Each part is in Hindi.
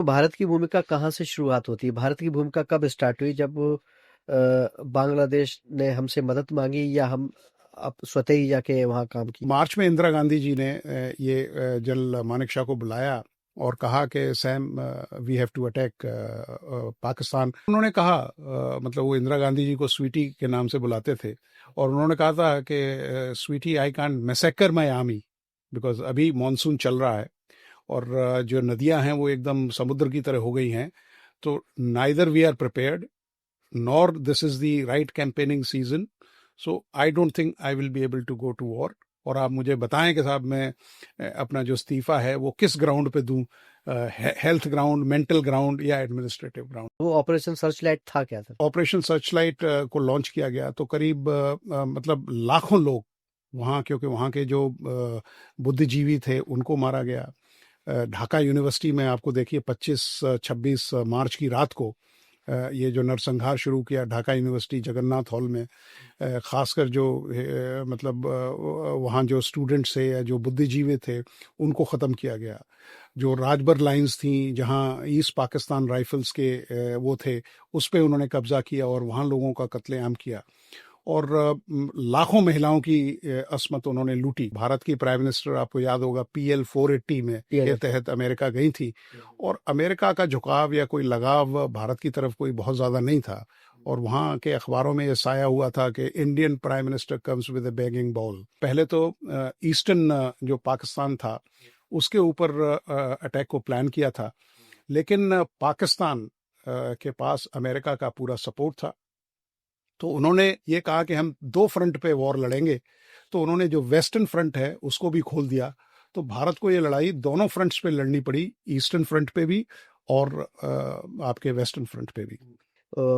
भारत की भूमिका कहाँ से शुरुआत होती है? भारत की भूमिका कब स्टार्ट हुई, जब बांग्लादेश ने हमसे मदद मांगी या हम स्वतः ही जाके वहाँ काम किया? मार्च में इंदिरा गांधी जी ने ये जनरल मानेकशॉ को बुलाया और कहा कि Sam, we have to attack Pakistan. उन्होंने कहा, मतलब वो इंदिरा गांधी जी को स्वीटी के नाम से बुलाते थे, और उन्होंने कहा था कि sweetie, I can't massacre my army, because अभी मॉनसून चल रहा है और जो नदियां हैं वो एकदम समुद्र की तरह हो गई हैं, तो neither we are prepared nor this is the right campaigning season, so I don't think I will be able to go to war. और आप मुझे बताएं कि साहब मैं अपना जो इस्तीफा है वो किस ग्राउंड पे दूं, हेल्थ ग्राउंड, मेंटल ग्राउंड या एडमिनिस्ट्रेटिव ग्राउंड। वो ऑपरेशन सर्चलाइट था क्या सर? ऑपरेशन सर्चलाइट को लॉन्च किया गया तो करीब मतलब लाखों लोग वहाँ, क्योंकि वहाँ के जो बुद्धिजीवी थे उनको मारा गया। ढाका यूनिवर्सिटी में आपको देखिए 25-26 मार्च की रात को ये जो नरसंहार शुरू किया ढाका यूनिवर्सिटी जगन्नाथ हॉल में, खासकर जो मतलब वहाँ जो स्टूडेंट्स थे या जो बुद्धिजीवी थे उनको ख़त्म किया गया। जो राजबर लाइंस थी जहाँ ईस्ट पाकिस्तान राइफल्स के वो थे, उस पर उन्होंने कब्जा किया और वहाँ लोगों का कत्लेआम किया, और लाखों महिलाओं की अस्मत उन्होंने लूटी। भारत की प्राइम मिनिस्टर, आपको याद होगा, PL 480 में के तहत अमेरिका गई थी, और अमेरिका का झुकाव या कोई लगाव भारत की तरफ कोई बहुत ज़्यादा नहीं था, और वहाँ के अखबारों में ये साया हुआ था कि Indian prime minister comes with a begging ball. पहले तो ईस्टर्न जो पाकिस्तान था उसके ऊपर अटैक को प्लान किया था, लेकिन पाकिस्तान के पास अमेरिका का पूरा सपोर्ट था, तो उन्होंने ये कहा कि हम 2 फ्रंट पे वॉर लड़ेंगे। तो उन्होंने जो वेस्टर्न फ्रंट है उसको भी खोल दिया, तो भारत को ये लड़ाई दोनों फ्रंट्स पे लड़नी पड़ी, ईस्टर्न फ्रंट पे भी और आपके वेस्टर्न फ्रंट पे भी।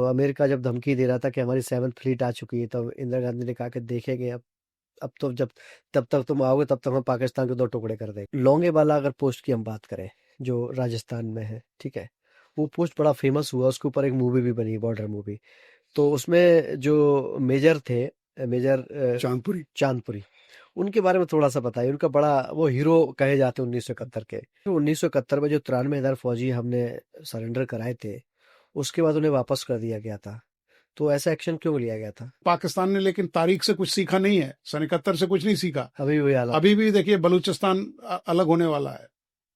अमेरिका जब धमकी दे रहा था कि हमारी 7th फ्लीट आ चुकी है, तब इंदिरा गांधी ने कहा कि देखेंगे, अब तो तब तक तुम आओगे तब तक हम पाकिस्तान के 2 टुकड़े कर देंगे। लोंगेवाला अगर पोस्ट की हम बात करें, जो राजस्थान में है, ठीक है, वो पोस्ट बड़ा फेमस हुआ, उसके ऊपर एक मूवी भी बनी, बॉर्डर मूवी। तो उसमें जो मेजर थे, मेजर चांदपुरी, उनके बारे में थोड़ा सा बताइए। उनका बड़ा वो हीरो कहे जाते हैं 1971 के। 1971 में जो 93,000 फौजी हमने सरेंडर कराए थे, उसके बाद उन्हें वापस कर दिया गया था। तो ऐसा एक्शन क्यों लिया गया था? पाकिस्तान ने लेकिन तारीख से कुछ सीखा नहीं है, सन 71 से कुछ नहीं सीखा। अभी भी हालात, अभी भी देखिए बलूचिस्तान अलग होने वाला है,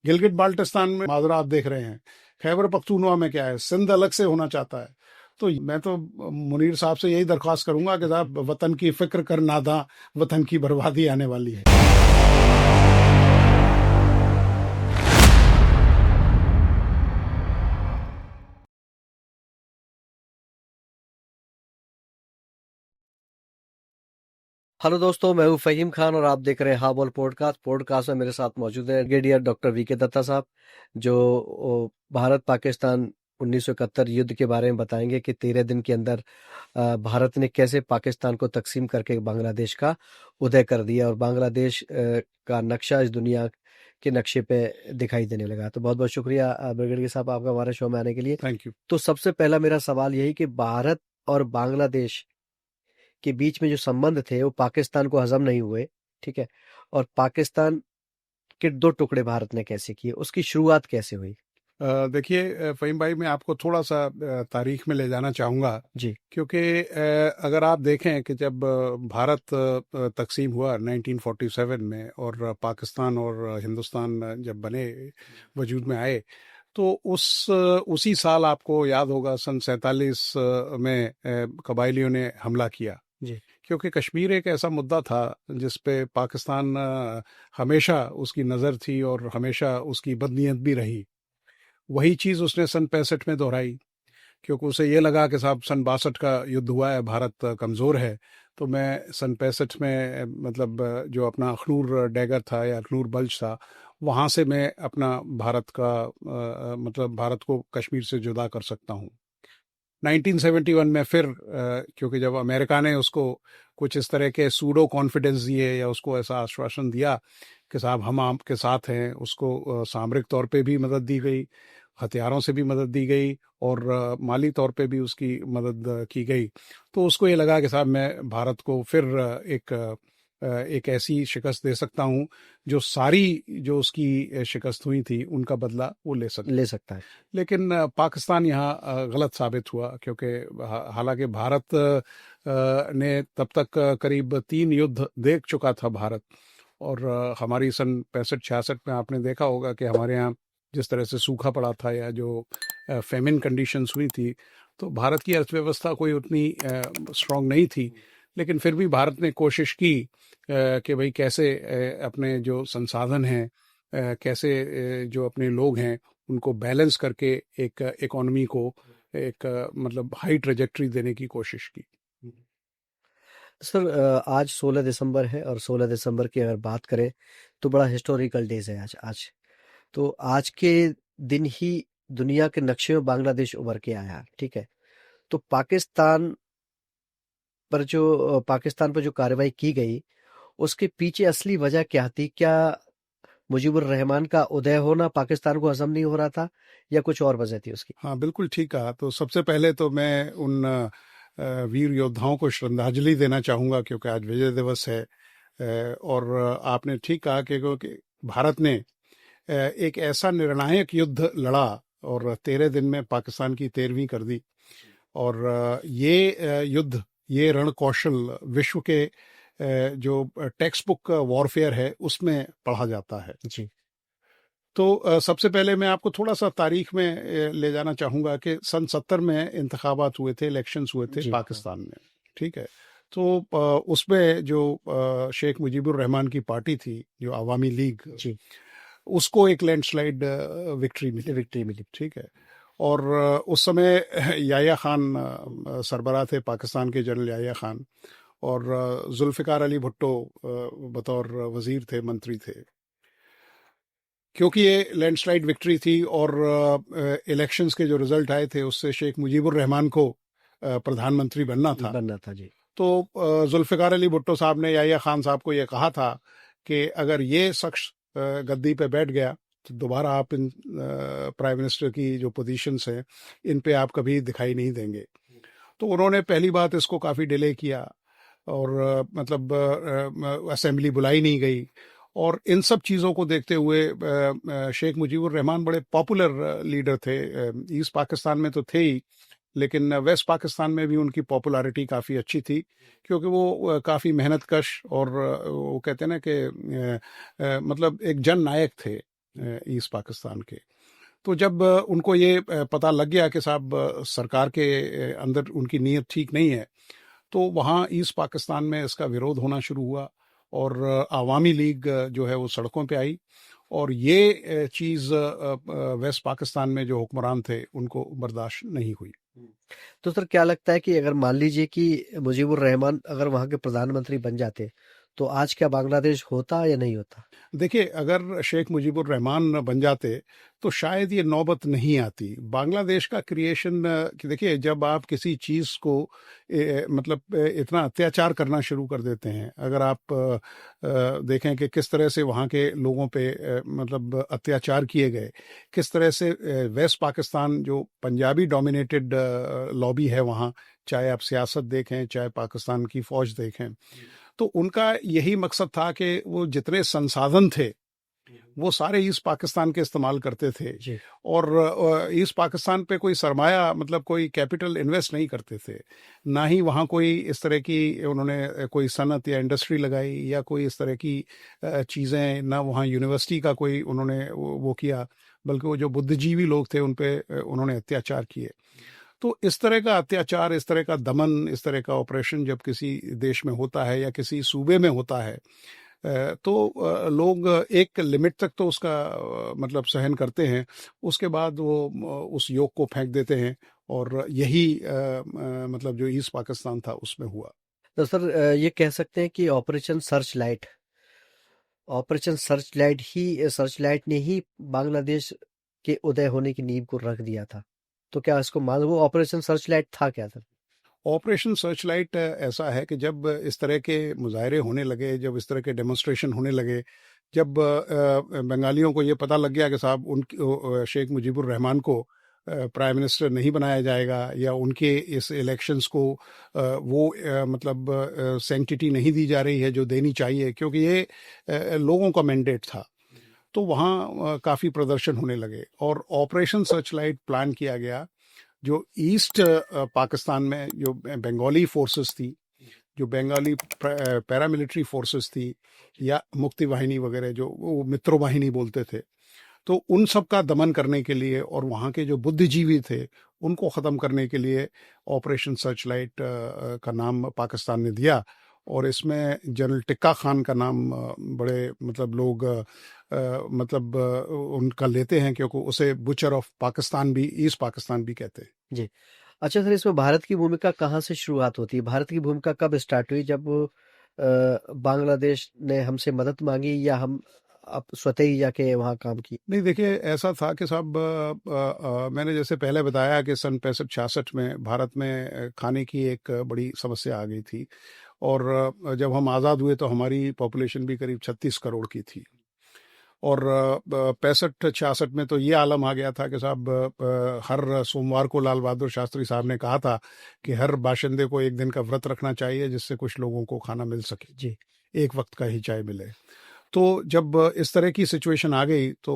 गिलगिट बाल्टिस्तान में माजरा आप देख रहे हैं, खैबर पख्तूनवा में क्या है, सिंध अलग से होना चाहता है। तो मैं तो मुनीर साहब से यही दरख्वास्त करूंगा कि साहब वतन की फिक्र कर नादा, वतन की बर्बादी आने वाली है। हेलो दोस्तों, मैं हूं फहीम खान और आप देख रहे हैं हाबोल पॉडकास्ट में मेरे साथ मौजूद है ब्रिगेडियर डॉक्टर वीके दत्ता साहब, जो भारत पाकिस्तान 1971 युद्ध के बारे में बताएंगे कि 13 दिन के अंदर भारत ने कैसे पाकिस्तान को तकसीम करके बांग्लादेश का उदय कर दिया और बांग्लादेश का नक्शा इस दुनिया के नक्शे पे दिखाई देने लगा। तो बहुत बहुत शुक्रिया ब्रिगेडियर साहब आपका हमारे शो में आने के लिए। Thank you. तो सबसे पहला मेरा सवाल यही कि भारत और बांग्लादेश के बीच में जो संबंध थे वो पाकिस्तान को हजम नहीं हुए, ठीक है, और पाकिस्तान के 2 टुकड़े भारत ने कैसे किए, उसकी शुरुआत कैसे हुई? देखिए फ़हीम भाई, मैं आपको थोड़ा सा तारीख में ले जाना चाहूँगा जी। क्योंकि अगर आप देखें कि जब भारत तकसीम हुआ 1947 में और पाकिस्तान और हिंदुस्तान जब बने, वजूद में आए, तो उसी साल आपको याद होगा सन 47 में कबायलियों ने हमला किया, जी। क्योंकि कश्मीर एक ऐसा मुद्दा था जिस पे पाकिस्तान हमेशा उसकी नज़र थी और हमेशा उसकी बदनीयत भी रही। वही चीज़ उसने सन 65 में दोहराई, क्योंकि उसे ये लगा कि साहब सन 62 का युद्ध हुआ है, भारत कमज़ोर है, तो मैं सन 65 में मतलब जो अपना अखनूर डैगर था या अखनूर बल्च था, वहाँ से मैं अपना भारत का मतलब भारत को कश्मीर से जुदा कर सकता हूँ। 1971 में फिर क्योंकि जब अमेरिका ने उसको कुछ इस तरह के सूडो कॉन्फिडेंस दिए या उसको ऐसा आश्वासन दिया कि साहब हम आपके साथ हैं, उसको सामरिक तौर पे भी मदद दी गई, हथियारों से भी मदद दी गई और माली तौर पे भी उसकी मदद की गई, तो उसको ये लगा कि साहब मैं भारत को फिर एक एक ऐसी शिकस्त दे सकता हूं जो सारी जो उसकी शिकस्त हुई थी उनका बदला वो ले ले सकता है। लेकिन पाकिस्तान यहाँ गलत साबित हुआ, क्योंकि हालांकि भारत ने तब तक करीब 3 युद्ध देख चुका था भारत। और हमारी सन 65-66 में आपने देखा होगा कि हमारे यहाँ जिस तरह से सूखा पड़ा था या जो फेमिन कंडीशंस हुई थी, तो भारत की अर्थव्यवस्था कोई उतनी स्ट्रांग नहीं थी। लेकिन फिर भी भारत ने कोशिश की कि भाई कैसे अपने जो संसाधन हैं, कैसे जो अपने लोग हैं उनको बैलेंस करके एक इकोनॉमी को एक मतलब हाई ट्रेजेक्ट्री देने की कोशिश की। सर आज 16 दिसंबर है और 16 दिसंबर की अगर बात करें तो बड़ा हिस्टोरिकल डेज है आज। तो आज के दिन ही दुनिया के नक्शे में बांग्लादेश उभर के आया, ठीक है। तो पाकिस्तान पर जो कार्रवाई की गई उसके पीछे असली वजह क्या थी? क्या मुजीबुर रहमान का उदय होना पाकिस्तान को हजम नहीं हो रहा था या कुछ और वजह थी उसकी? हाँ, बिल्कुल ठीक कहा। तो सबसे पहले तो मैं उन वीर योद्धाओं को श्रद्धांजलि देना चाहूँगा, क्योंकि आज विजय दिवस है। और आपने ठीक कहा कि भारत ने एक ऐसा निर्णायक युद्ध लड़ा और 13 दिन में पाकिस्तान की 13वीं कर दी। और ये युद्ध, ये रण कौशल विश्व के जो टेक्स्ट बुक वॉरफेयर है उसमें पढ़ा जाता है जी। तो सबसे पहले मैं आपको थोड़ा सा तारीख में ले जाना चाहूँगा कि सन 70 में इंतखाबात हुए थे, इलेक्शंस हुए थे पाकिस्तान में, ठीक है। तो उसमें जो शेख मुजीबुर रहमान की पार्टी थी, जो अवामी लीग, उसको एक लैंडस्लाइड विक्ट्री मिली, ठीक है। और उस समय याया खान सरबराह थे, पाकिस्तान के जनरल याया खान, और जुल्फ़िकार अली भुट्टो बतौर वजीर थे, मंत्री थे। क्योंकि ये लैंडस्लाइड विक्ट्री थी और इलेक्शंस के जो रिजल्ट आए थे उससे शेख मुजीबुर रहमान को प्रधानमंत्री बनना था जी। तो जुल्फ़िकार अली भुट्टो साहब ने याया खान साहब को ये कहा था कि अगर ये शख्स गद्दी पे बैठ गया तो दोबारा आप इन प्राइम मिनिस्टर की जो पोजीशंस हैं इन पे आप कभी दिखाई नहीं देंगे। तो उन्होंने पहली बात इसको काफ़ी डिले किया और मतलब असेंबली बुलाई नहीं गई। और इन सब चीज़ों को देखते हुए शेख मुजीबुर रहमान बड़े पॉपुलर लीडर थे। ईस्ट पाकिस्तान में तो थे ही, लेकिन वेस्ट पाकिस्तान में भी उनकी पॉपुलैरिटी काफ़ी अच्छी थी, क्योंकि वो काफ़ी मेहनत कश और वो कहते हैं ना कि मतलब एक जन नायक थे ईस्ट पाकिस्तान के। तो जब उनको ये पता लग गया कि साहब सरकार के अंदर उनकी नीयत ठीक नहीं है, तो वहाँ ईस्ट पाकिस्तान में इसका विरोध होना शुरू हुआ और अवामी लीग जो है वो सड़कों पे आई। और ये चीज़ वेस्ट पाकिस्तान में जो हुक्मरान थे उनको बर्दाश्त नहीं हुई। तो सर क्या लगता है कि अगर मान लीजिए कि मुजीबुर रहमान अगर वहाँ के प्रधानमंत्री बन जाते तो आज क्या बांग्लादेश होता या नहीं होता? देखिए, अगर शेख मुजीबुर रहमान बन जाते तो शायद ये नौबत नहीं आती। बांग्लादेश का क्रिएशन, देखिए जब आप किसी चीज़ को मतलब इतना अत्याचार करना शुरू कर देते हैं, अगर आप देखें कि किस तरह से वहाँ के लोगों पे मतलब अत्याचार किए गए, किस तरह से वेस्ट पाकिस्तान जो पंजाबी डोमिनेटेड लॉबी है वहाँ, चाहे आप सियासत देखें चाहे पाकिस्तान की फ़ौज देखें, तो उनका यही मकसद था कि वो जितने संसाधन थे वो सारे ईस्ट पाकिस्तान के इस्तेमाल करते थे और ईस्ट पाकिस्तान पे कोई सरमाया मतलब कोई कैपिटल इन्वेस्ट नहीं करते थे, ना ही वहाँ कोई इस तरह की उन्होंने कोई सनत या इंडस्ट्री लगाई या कोई इस तरह की चीज़ें, ना वहाँ यूनिवर्सिटी का कोई उन्होंने वो किया, बल्कि वो जो बुद्धिजीवी लोग थे उन पे उन्होंने अत्याचार किए। तो इस तरह का अत्याचार, इस तरह का दमन, इस तरह का ऑपरेशन जब किसी देश में होता है या किसी सूबे में होता है तो लोग एक लिमिट तक तो उसका मतलब सहन करते हैं, उसके बाद वो उस योग को फेंक देते हैं और यही मतलब जो ईस्ट पाकिस्तान था उसमें हुआ। तो सर ये कह सकते हैं कि ऑपरेशन सर्च लाइट ने ही बांग्लादेश के उदय होने की नींव को रख दिया था। तो क्या इसको मान वो ऑपरेशन सर्च लाइट था क्या सर? ऑपरेशन सर्च लाइट ऐसा है कि जब इस तरह के मुजाहरे होने लगे, जब इस तरह के डेमोन्स्ट्रेशन होने लगे, जब बंगालियों को ये पता लग गया कि साहब उन शेख मुजीबुर रहमान को प्राइम मिनिस्टर नहीं बनाया जाएगा या उनके इस इलेक्शंस को वो मतलब सैंक्टिटी नहीं दी जा रही है जो देनी चाहिए, क्योंकि ये लोगों का मैंडेट था। तो वहाँ काफ़ी प्रदर्शन होने लगे और ऑपरेशन सर्चलाइट प्लान किया गया, जो ईस्ट पाकिस्तान में जो बंगाली फोर्सेस थी, जो बंगाली पैरामिलिट्री फोर्सेस थी या मुक्ति वाहिनी वगैरह जो वो मित्रों वाहिनी बोलते थे, तो उन सब का दमन करने के लिए और वहाँ के जो बुद्धिजीवी थे उनको ख़त्म करने के लिए ऑपरेशन सर्चलाइट का नाम पाकिस्तान ने दिया। और इसमें जनरल टिक्का खान का नाम बड़े मतलब लोग मतलब उनका लेते हैं, क्योंकि उसे बुचर ऑफ पाकिस्तान भी, ईस्ट पाकिस्तान भी कहते हैं। जी। अच्छा सर, इसमें भारत की भूमिका कहाँ से शुरुआत होती है? भारत की भूमिका कब स्टार्ट हुई? जब बांग्लादेश ने हमसे मदद मांगी या हम अब स्वतः ही जाके वहाँ काम किए? नहीं, देखिए ऐसा था कि साहब मैंने जैसे पहले बताया कि सन 65-66 में भारत में खाने की एक बड़ी समस्या आ गई थी। और जब हम आज़ाद हुए तो हमारी पॉपुलेशन भी करीब 36 करोड़ की थी। और 65-66 में तो ये आलम आ गया था कि साहब हर सोमवार को लाल बहादुर शास्त्री साहब ने कहा था कि हर बाशिंदे को एक दिन का व्रत रखना चाहिए जिससे कुछ लोगों को खाना मिल सके, जी। एक वक्त का ही चाय मिले। तो जब इस तरह की सिचुएशन आ गई तो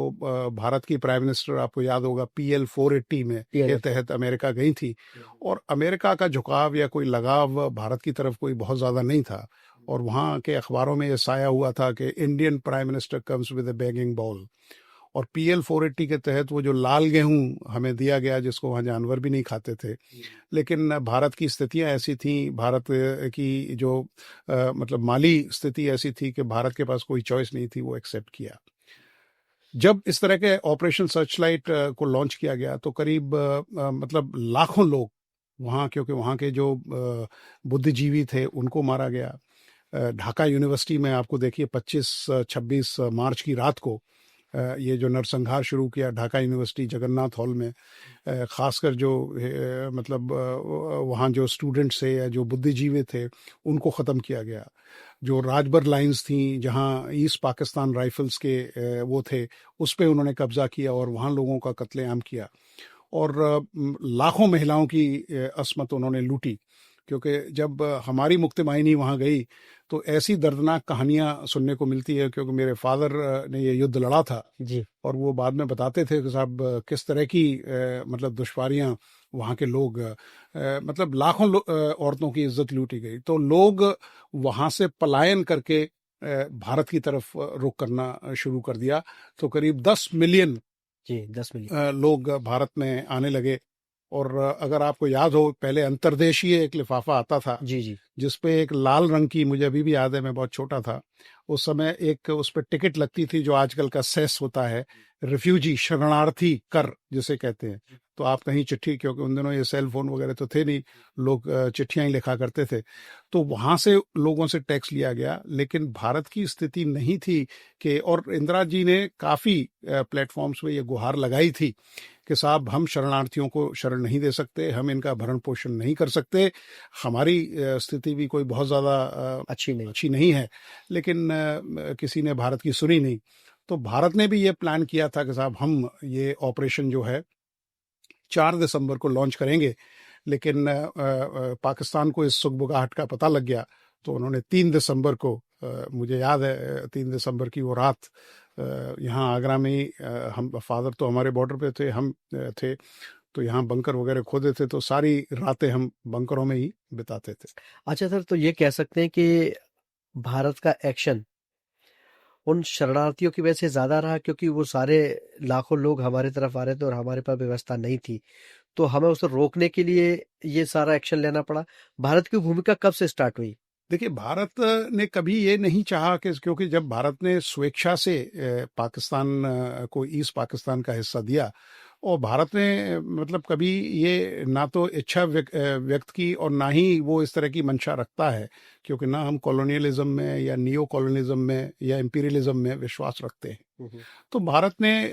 भारत की प्राइम मिनिस्टर, आपको याद होगा, PL 480 में के PLF। तहत अमेरिका गई थी। और अमेरिका का झुकाव या कोई लगाव भारत की तरफ कोई बहुत ज़्यादा नहीं था। और वहाँ के अखबारों में ये साया हुआ था कि Indian prime minister comes with a begging bowl. और PL 480 के तहत वो जो लाल गेहूं हमें दिया गया, जिसको वहाँ जानवर भी नहीं खाते थे, लेकिन भारत की स्थितियां ऐसी थी, भारत की जो मतलब माली स्थिति ऐसी थी कि भारत के पास कोई चॉइस नहीं थी, वो एक्सेप्ट किया। जब इस तरह के ऑपरेशन सर्चलाइट को लॉन्च किया गया तो करीब मतलब लाखों लोग वहाँ, क्योंकि वहाँ के जो बुद्धिजीवी थे उनको मारा गया। ढाका यूनिवर्सिटी में आपको देखिए 25-26 मार्च की रात को ये जो नरसंहार शुरू किया ढाका यूनिवर्सिटी जगन्नाथ हॉल में, ख़ासकर जो मतलब वहाँ जो स्टूडेंट्स थे या जो बुद्धिजीवी थे उनको ख़त्म किया गया। जो राजबर लाइंस थी जहाँ ईस्ट पाकिस्तान राइफल्स के वो थे, उस पर उन्होंने कब्जा किया और वहाँ लोगों का कत्लेआम किया। और लाखों महिलाओं की अस्मत उन्होंने लूटी, क्योंकि जब हमारी मुक्ति वाहिनी वहाँ गई तो ऐसी दर्दनाक कहानियाँ सुनने को मिलती है, क्योंकि मेरे फादर ने ये युद्ध लड़ा था। जी। और वो बाद में बताते थे कि साहब किस तरह की मतलब दुश्वारियाँ वहाँ के लोग मतलब लाखों औरतों की इज्जत लूटी गई। तो लोग वहाँ से पलायन करके भारत की तरफ रुख करना शुरू कर दिया। तो करीब 10 मिलियन जी, 10 मिलियन लोग भारत में आने लगे। और अगर आपको याद हो, पहले अंतर्देशीय एक लिफाफा आता था जी। जी। जिसपे एक लाल रंग की, मुझे अभी भी याद है, मैं बहुत छोटा था उस समय, एक उस पर टिकट लगती थी जो आजकल का सेस होता है, रिफ्यूजी शरणार्थी कर जिसे कहते हैं। तो आप कहीं चिट्ठी, क्योंकि उन दिनों ये सेल फोन वगैरह तो थे नहीं, लोग चिट्ठियां ही लिखा करते थे, तो वहां से लोगों से टैक्स लिया गया। लेकिन भारत की स्थिति नहीं थी कि, और इंदिरा जी ने काफी प्लेटफॉर्म्स पे ये गुहार लगाई थी कि साहब हम शरणार्थियों को शरण नहीं दे सकते, हम इनका भरण पोषण नहीं कर सकते, हमारी स्थिति भी कोई बहुत ज़्यादा अच्छी नहीं है। लेकिन किसी ने भारत की सुनी नहीं। तो भारत ने भी ये प्लान किया था कि साहब हम ये ऑपरेशन जो है 4 दिसंबर को लॉन्च करेंगे। लेकिन पाकिस्तान को इस सुगबुगाहट का पता लग गया, तो उन्होंने 3 दिसंबर को, मुझे याद है 3 दिसंबर की वो रात, यहाँ आगरा में ही हम, फादर तो हमारे बॉर्डर पे थे, हम थे, तो यहाँ बंकर वगैरह खोदे थे, तो सारी रातें हम बंकरों में ही बिताते थे। अच्छा सर, तो ये कह सकते हैं कि भारत का एक्शन उन शरणार्थियों की वजह से ज्यादा रहा, क्योंकि वो सारे लाखों लोग हमारी तरफ आ रहे थे और हमारे पास व्यवस्था नहीं थी, तो हमें उसे रोकने के लिए ये सारा एक्शन लेना पड़ा। भारत की भूमिका कब से स्टार्ट हुई? देखिए, भारत ने कभी ये नहीं चाहा कि, क्योंकि जब भारत ने स्वेच्छा से पाकिस्तान को ईस्ट पाकिस्तान का हिस्सा दिया, और भारत ने मतलब कभी ये ना तो इच्छा व्यक्त की और ना ही वो इस तरह की मंशा रखता है, क्योंकि ना हम कॉलोनियलिज्म में या नियो कॉलोनिज्म में या इंपीरियलिज्म में विश्वास रखते हैं। तो भारत ने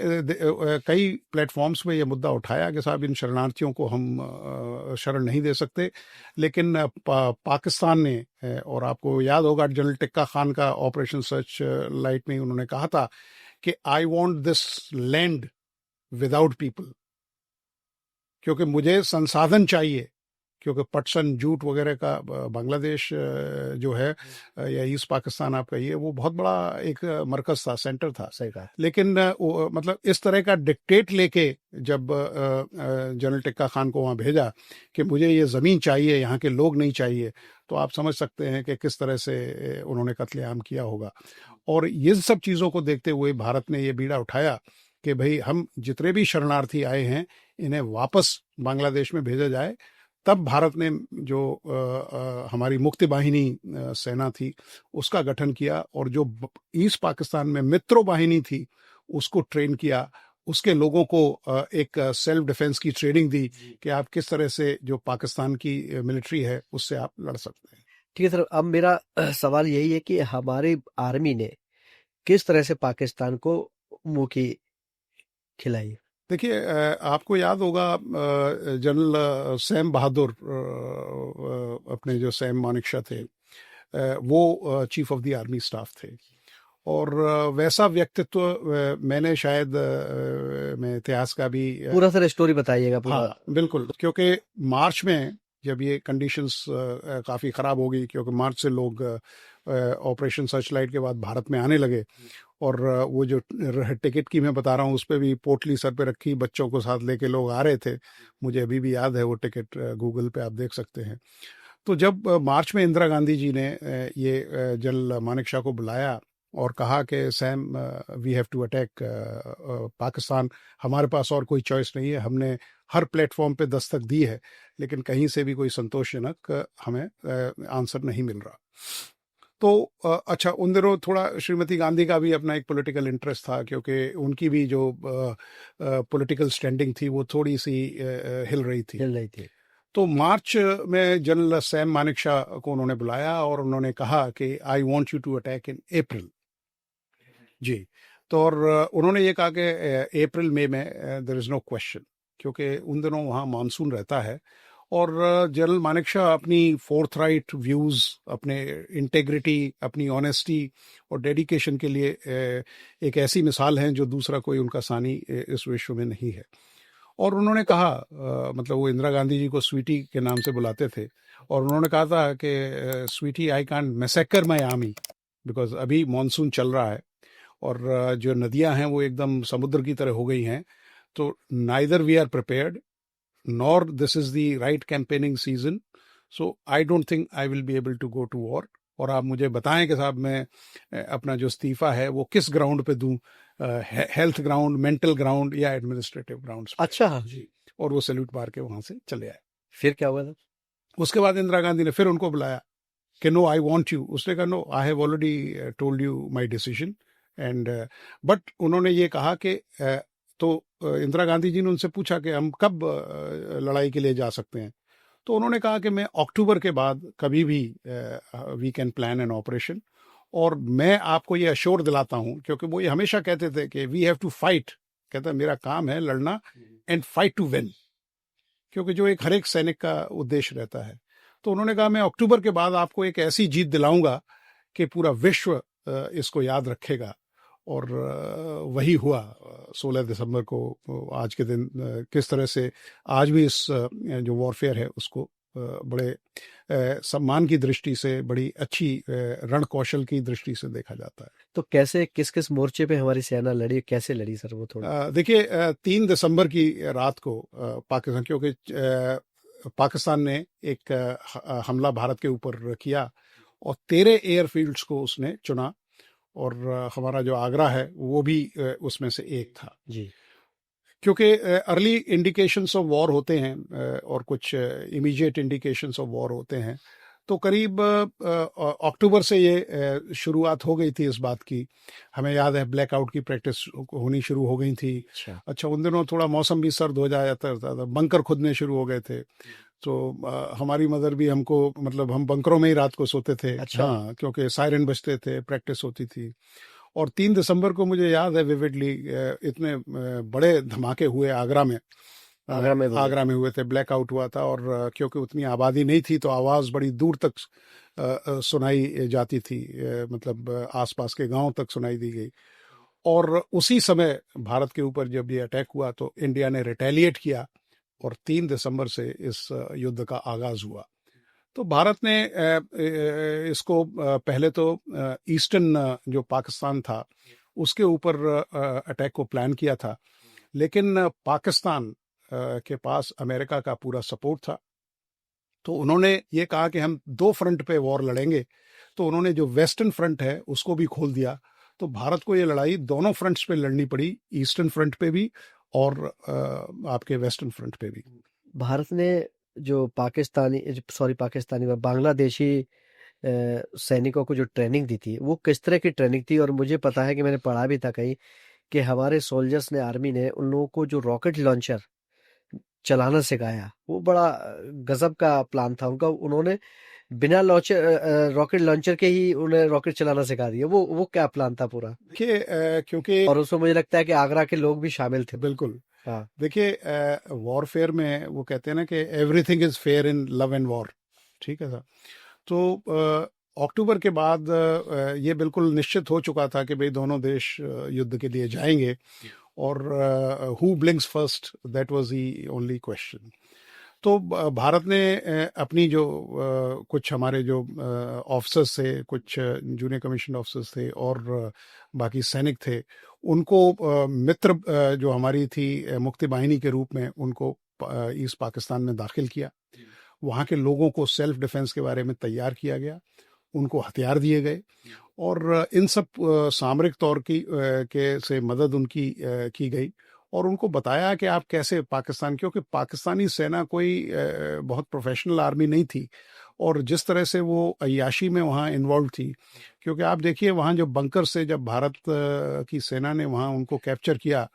कई प्लेटफॉर्म्स में ये मुद्दा उठाया कि साहब इन शरणार्थियों को हम शरण नहीं दे सकते। लेकिन पाकिस्तान ने, और आपको याद होगा जनरल टिक्का खान का ऑपरेशन सर्च लाइट में उन्होंने कहा था कि I want this land without people. क्योंकि मुझे संसाधन चाहिए, क्योंकि पटसन जूट वगैरह का बांग्लादेश जो है या ईस्ट पाकिस्तान आप कहिए, वो बहुत बड़ा एक मरकज था, सेंटर था। सही कहा। लेकिन मतलब इस तरह का डिक्टेट लेके जब जनरल टिक्का खान को वहाँ भेजा कि मुझे ये ज़मीन चाहिए, यहाँ के लोग नहीं चाहिए, तो आप समझ सकते हैं कि किस तरह से उन्होंने कत्लेआम किया होगा। और ये सब चीज़ों को देखते हुए भारत ने ये बीड़ा उठाया कि भाई हम जितने भी शरणार्थी आए हैं इन्हें वापस बांग्लादेश में भेजा जाए। तब भारत ने जो हमारी मुक्ति वाहिनी सेना थी उसका गठन किया, और जो ईस्ट पाकिस्तान में मित्रों वाहिनी थी उसको ट्रेन किया, उसके लोगों को एक सेल्फ डिफेंस की ट्रेनिंग दी कि आप किस तरह से जो पाकिस्तान की मिलिट्री है उससे आप लड़ सकते हैं। ठीक है सर, अब मेरा सवाल यही है कि हमारी आर्मी ने किस तरह से पाकिस्तान को मुंह की खिलाई? देखिए, आपको याद होगा जनरल सैम बहादुर, अपने जो सैम मानेकशॉ थे, वो chief of the army staff थे, और वैसा व्यक्तित्व मैंने शायद मैं इतिहास का भी पूरा सर स्टोरी बताइएगा पूरा। हाँ बिल्कुल, क्योंकि मार्च में जब ये कंडीशंस काफ़ी ख़राब हो गई, क्योंकि मार्च से लोग ऑपरेशन सर्चलाइट के बाद भारत में आने लगे, और वो जो टिकट की मैं बता रहा हूँ उस पर भी पोटली सर पे रखी बच्चों को साथ लेके लोग आ रहे थे। मुझे अभी भी याद है वो टिकट, गूगल पे आप देख सकते हैं। तो जब मार्च में इंदिरा गांधी जी ने ये जनरल मानेकशॉ को बुलाया और कहा कि Sam, we have to attack Pakistan, हमारे पास और कोई चॉइस नहीं है, हमने हर प्लेटफॉर्म पे दस्तक दी है लेकिन कहीं से भी कोई संतोषजनक हमें आंसर नहीं मिल रहा। तो अच्छा, उन दिनों थोड़ा श्रीमती गांधी का भी अपना एक पॉलिटिकल इंटरेस्ट था, क्योंकि उनकी भी जो पॉलिटिकल स्टैंडिंग थी वो थोड़ी सी हिल रही थी। तो मार्च में जनरल सैम मानेकशॉ को उन्होंने बुलाया और उन्होंने कहा कि I want you to attack in April. जी, तो और उन्होंने ये कहा कि अप्रैल मई में देयर इज़ नो क्वेश्चन, क्योंकि उन दिनों वहाँ मानसून रहता है। और जनरल मानेकशॉ अपनी फोर्थराइट व्यूज़, अपने इंटेग्रिटी, अपनी ऑनेस्टी और डेडिकेशन के लिए एक ऐसी मिसाल हैं जो दूसरा कोई उनका सानी इस विश्व में नहीं है। और उन्होंने कहा, मतलब वो इंदिरा गांधी जी को स्वीटी के नाम से बुलाते थे, और उन्होंने कहा था कि sweetie, I can't massacre my army, because अभी मॉनसून चल रहा है और जो नदियां हैं वो एकदम समुद्र की तरह हो गई हैं, तो neither we are prepared nor this is the right campaigning season, so I don't think I will be able to go to war। और आप मुझे बताएं कि साहब मैं अपना जो इस्तीफा है वो किस ग्राउंड पे दूं, हेल्थ ग्राउंड, मेंटल ग्राउंड या एडमिनिस्ट्रेटिव ग्राउंड्स पे। अच्छा जी, और वो सैल्यूट मार के वहां से चले आए। फिर क्या हुआ था? उसके बाद इंदिरा गांधी ने फिर उनको बुलाया कि नो, आई वांट यू। उसने कहा no, I have already told you my decision and, but उन्होंने ये कहा कि तो इंदिरा गांधी जी ने उनसे पूछा कि हम कब लड़ाई के लिए जा सकते हैं, तो उन्होंने कहा कि मैं अक्टूबर के बाद कभी भी we can plan an operation, और मैं आपको ये अश्योर दिलाता हूं, क्योंकि वो ये हमेशा कहते थे कि वी हैव टू फाइट, कहता मेरा काम है लड़ना, एंड फाइट टू विन, क्योंकि जो एक हर एक सैनिक का उद्देश्य रहता है। तो उन्होंने कहा मैं अक्टूबर के बाद आपको एक ऐसी जीत दिलाऊंगा कि पूरा विश्व इसको याद रखेगा। और वही हुआ 16 दिसंबर को, आज के दिन किस तरह से आज भी इस जो वॉरफेयर है उसको बड़े सम्मान की दृष्टि से, बड़ी अच्छी रण कौशल की दृष्टि से देखा जाता है। तो कैसे, किस किस मोर्चे पे हमारी सेना लड़ी, कैसे लड़ी सर वो थोड़ा? देखिए, 3 दिसंबर की रात को पाकिस्तान, क्योंकि पाकिस्तान ने एक हमला भारत के ऊपर किया और 13 एयरफील्ड्स को उसने चुना, और हमारा जो आगरा है वो भी उसमें से एक था। जी, क्योंकि अर्ली इंडिकेशंस ऑफ वॉर होते हैं और कुछ इमीडिएट इंडिकेशंस ऑफ वॉर होते हैं, तो करीब अक्टूबर से ये शुरुआत हो गई थी इस बात की। हमें याद है ब्लैकआउट की प्रैक्टिस होनी शुरू हो गई थी। अच्छा, उन दिनों थोड़ा मौसम भी सर्द हो जाता था, बंकर खुदने शुरू हो गए थे, तो हमारी मदर भी हमको, मतलब हम बंकरों में ही रात को सोते थे। अच्छा। हाँ, क्योंकि सायरन बजते थे, प्रैक्टिस होती थी। और 3 दिसंबर को मुझे याद है विविडली, इतने बड़े धमाके हुए आगरा में हुए थे, ब्लैकआउट हुआ था, और क्योंकि उतनी आबादी नहीं थी तो आवाज़ बड़ी दूर तक सुनाई जाती थी, मतलब आसपास के गांव तक सुनाई दी गई। और उसी समय भारत के ऊपर जब ये अटैक हुआ तो इंडिया ने रिटेलिएट किया, और 3 दिसंबर से इस युद्ध का आगाज हुआ। तो भारत ने इसको पहले तो ईस्टर्न जो पाकिस्तान था उसके ऊपर अटैक को प्लान किया था, लेकिन पाकिस्तान के पास अमेरिका का पूरा सपोर्ट था। तो उन्होंने ये कहा कि हम 2 फ्रंट पे वॉर लड़ेंगे। तो उन्होंने जो वेस्टर्न फ्रंट है उसको भी खोल दिया। तो भारत को ये लड़ाई दोनों फ्रंट्स पे लड़नी पड़ी, ईस्टर्न फ्रंट पे भी और आपके वेस्टर्न फ्रंट पे भी। भारत ने जो पाकिस्तानी व बांग्लादेशी सैनिकों को जो ट्रेनिंग दी थी, वो किस तरह की ट्रेनिंग थी? और मुझे पता है कि मैंने पढ़ा भी था कहीं कि हमारे सोल्जर्स ने, आर्मी ने उन लोगों को जो रॉकेट लॉन्चर चलाना सिखाया, वो बड़ा गजब का प्लान था उनका। उन्होंने बिना रॉकेट लॉन्चर के ही उन्हें रॉकेट चलाना सिखा दिया। वो क्या प्लान था पूरा? देखिए क्योंकि और उसमें मुझे लगता है कि आगरा के लोग भी शामिल थे। बिल्कुल, हाँ। देखिए वॉरफेयर में वो कहते हैं ना कि everything is fair in love and war, ठीक है सर। तो अक्टूबर के बाद ये बिल्कुल निश्चित हो चुका था कि भाई दोनों देश युद्ध के लिए जाएंगे, और who blinks first, that was the only question. तो भारत ने अपनी जो कुछ हमारे जो ऑफिसर्स थे, कुछ जूनियर कमीशन ऑफिसर्स थे और बाकी सैनिक थे, उनको मित्र जो हमारी थी मुक्ति बाहिनी के रूप में, उनको ईस्ट पाकिस्तान में दाखिल किया। वहाँ के लोगों को सेल्फ डिफेंस के बारे में तैयार किया गया, उनको हथियार दिए गए, और इन सब सामरिक तौर के से मदद उनकी की गई, और उनको बताया कि आप कैसे पाकिस्तान, क्योंकि पाकिस्तानी सेना कोई बहुत प्रोफेशनल आर्मी नहीं थी, और जिस तरह से वो अय्याशी में वहाँ इन्वॉल्व थी, क्योंकि आप देखिए वहाँ जो बंकर से जब भारत की सेना ने वहाँ उनको कैप्चर किया,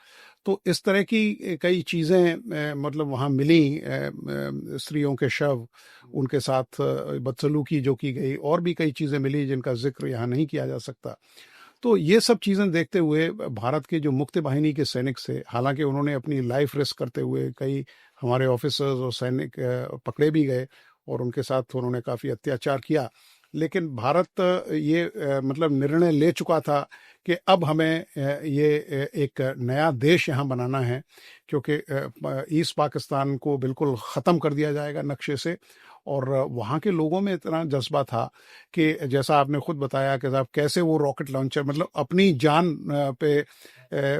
तो इस तरह की कई चीज़ें मतलब वहाँ मिली, स्त्रियों के शव, उनके साथ बदसलूकी जो की गई, और भी कई चीज़ें मिली जिनका जिक्र यहाँ नहीं किया जा सकता। तो ये सब चीज़ें देखते हुए भारत के जो मुक्ति बाहिनी के सैनिक थे, हालांकि उन्होंने अपनी लाइफ रिस्क करते हुए कई हमारे ऑफिसर्स और सैनिक पकड़े भी गए, और उनके साथ उन्होंने काफ़ी अत्याचार किया, लेकिन भारत ये मतलब निर्णय ले चुका था कि अब हमें ये एक नया देश यहाँ बनाना है, क्योंकि ईस्ट पाकिस्तान को बिल्कुल ख़त्म कर दिया जाएगा नक्शे से। और वहाँ के लोगों में इतना जज्बा था कि जैसा आपने खुद बताया कि साहब कैसे वो रॉकेट लॉन्चर, मतलब अपनी जान पे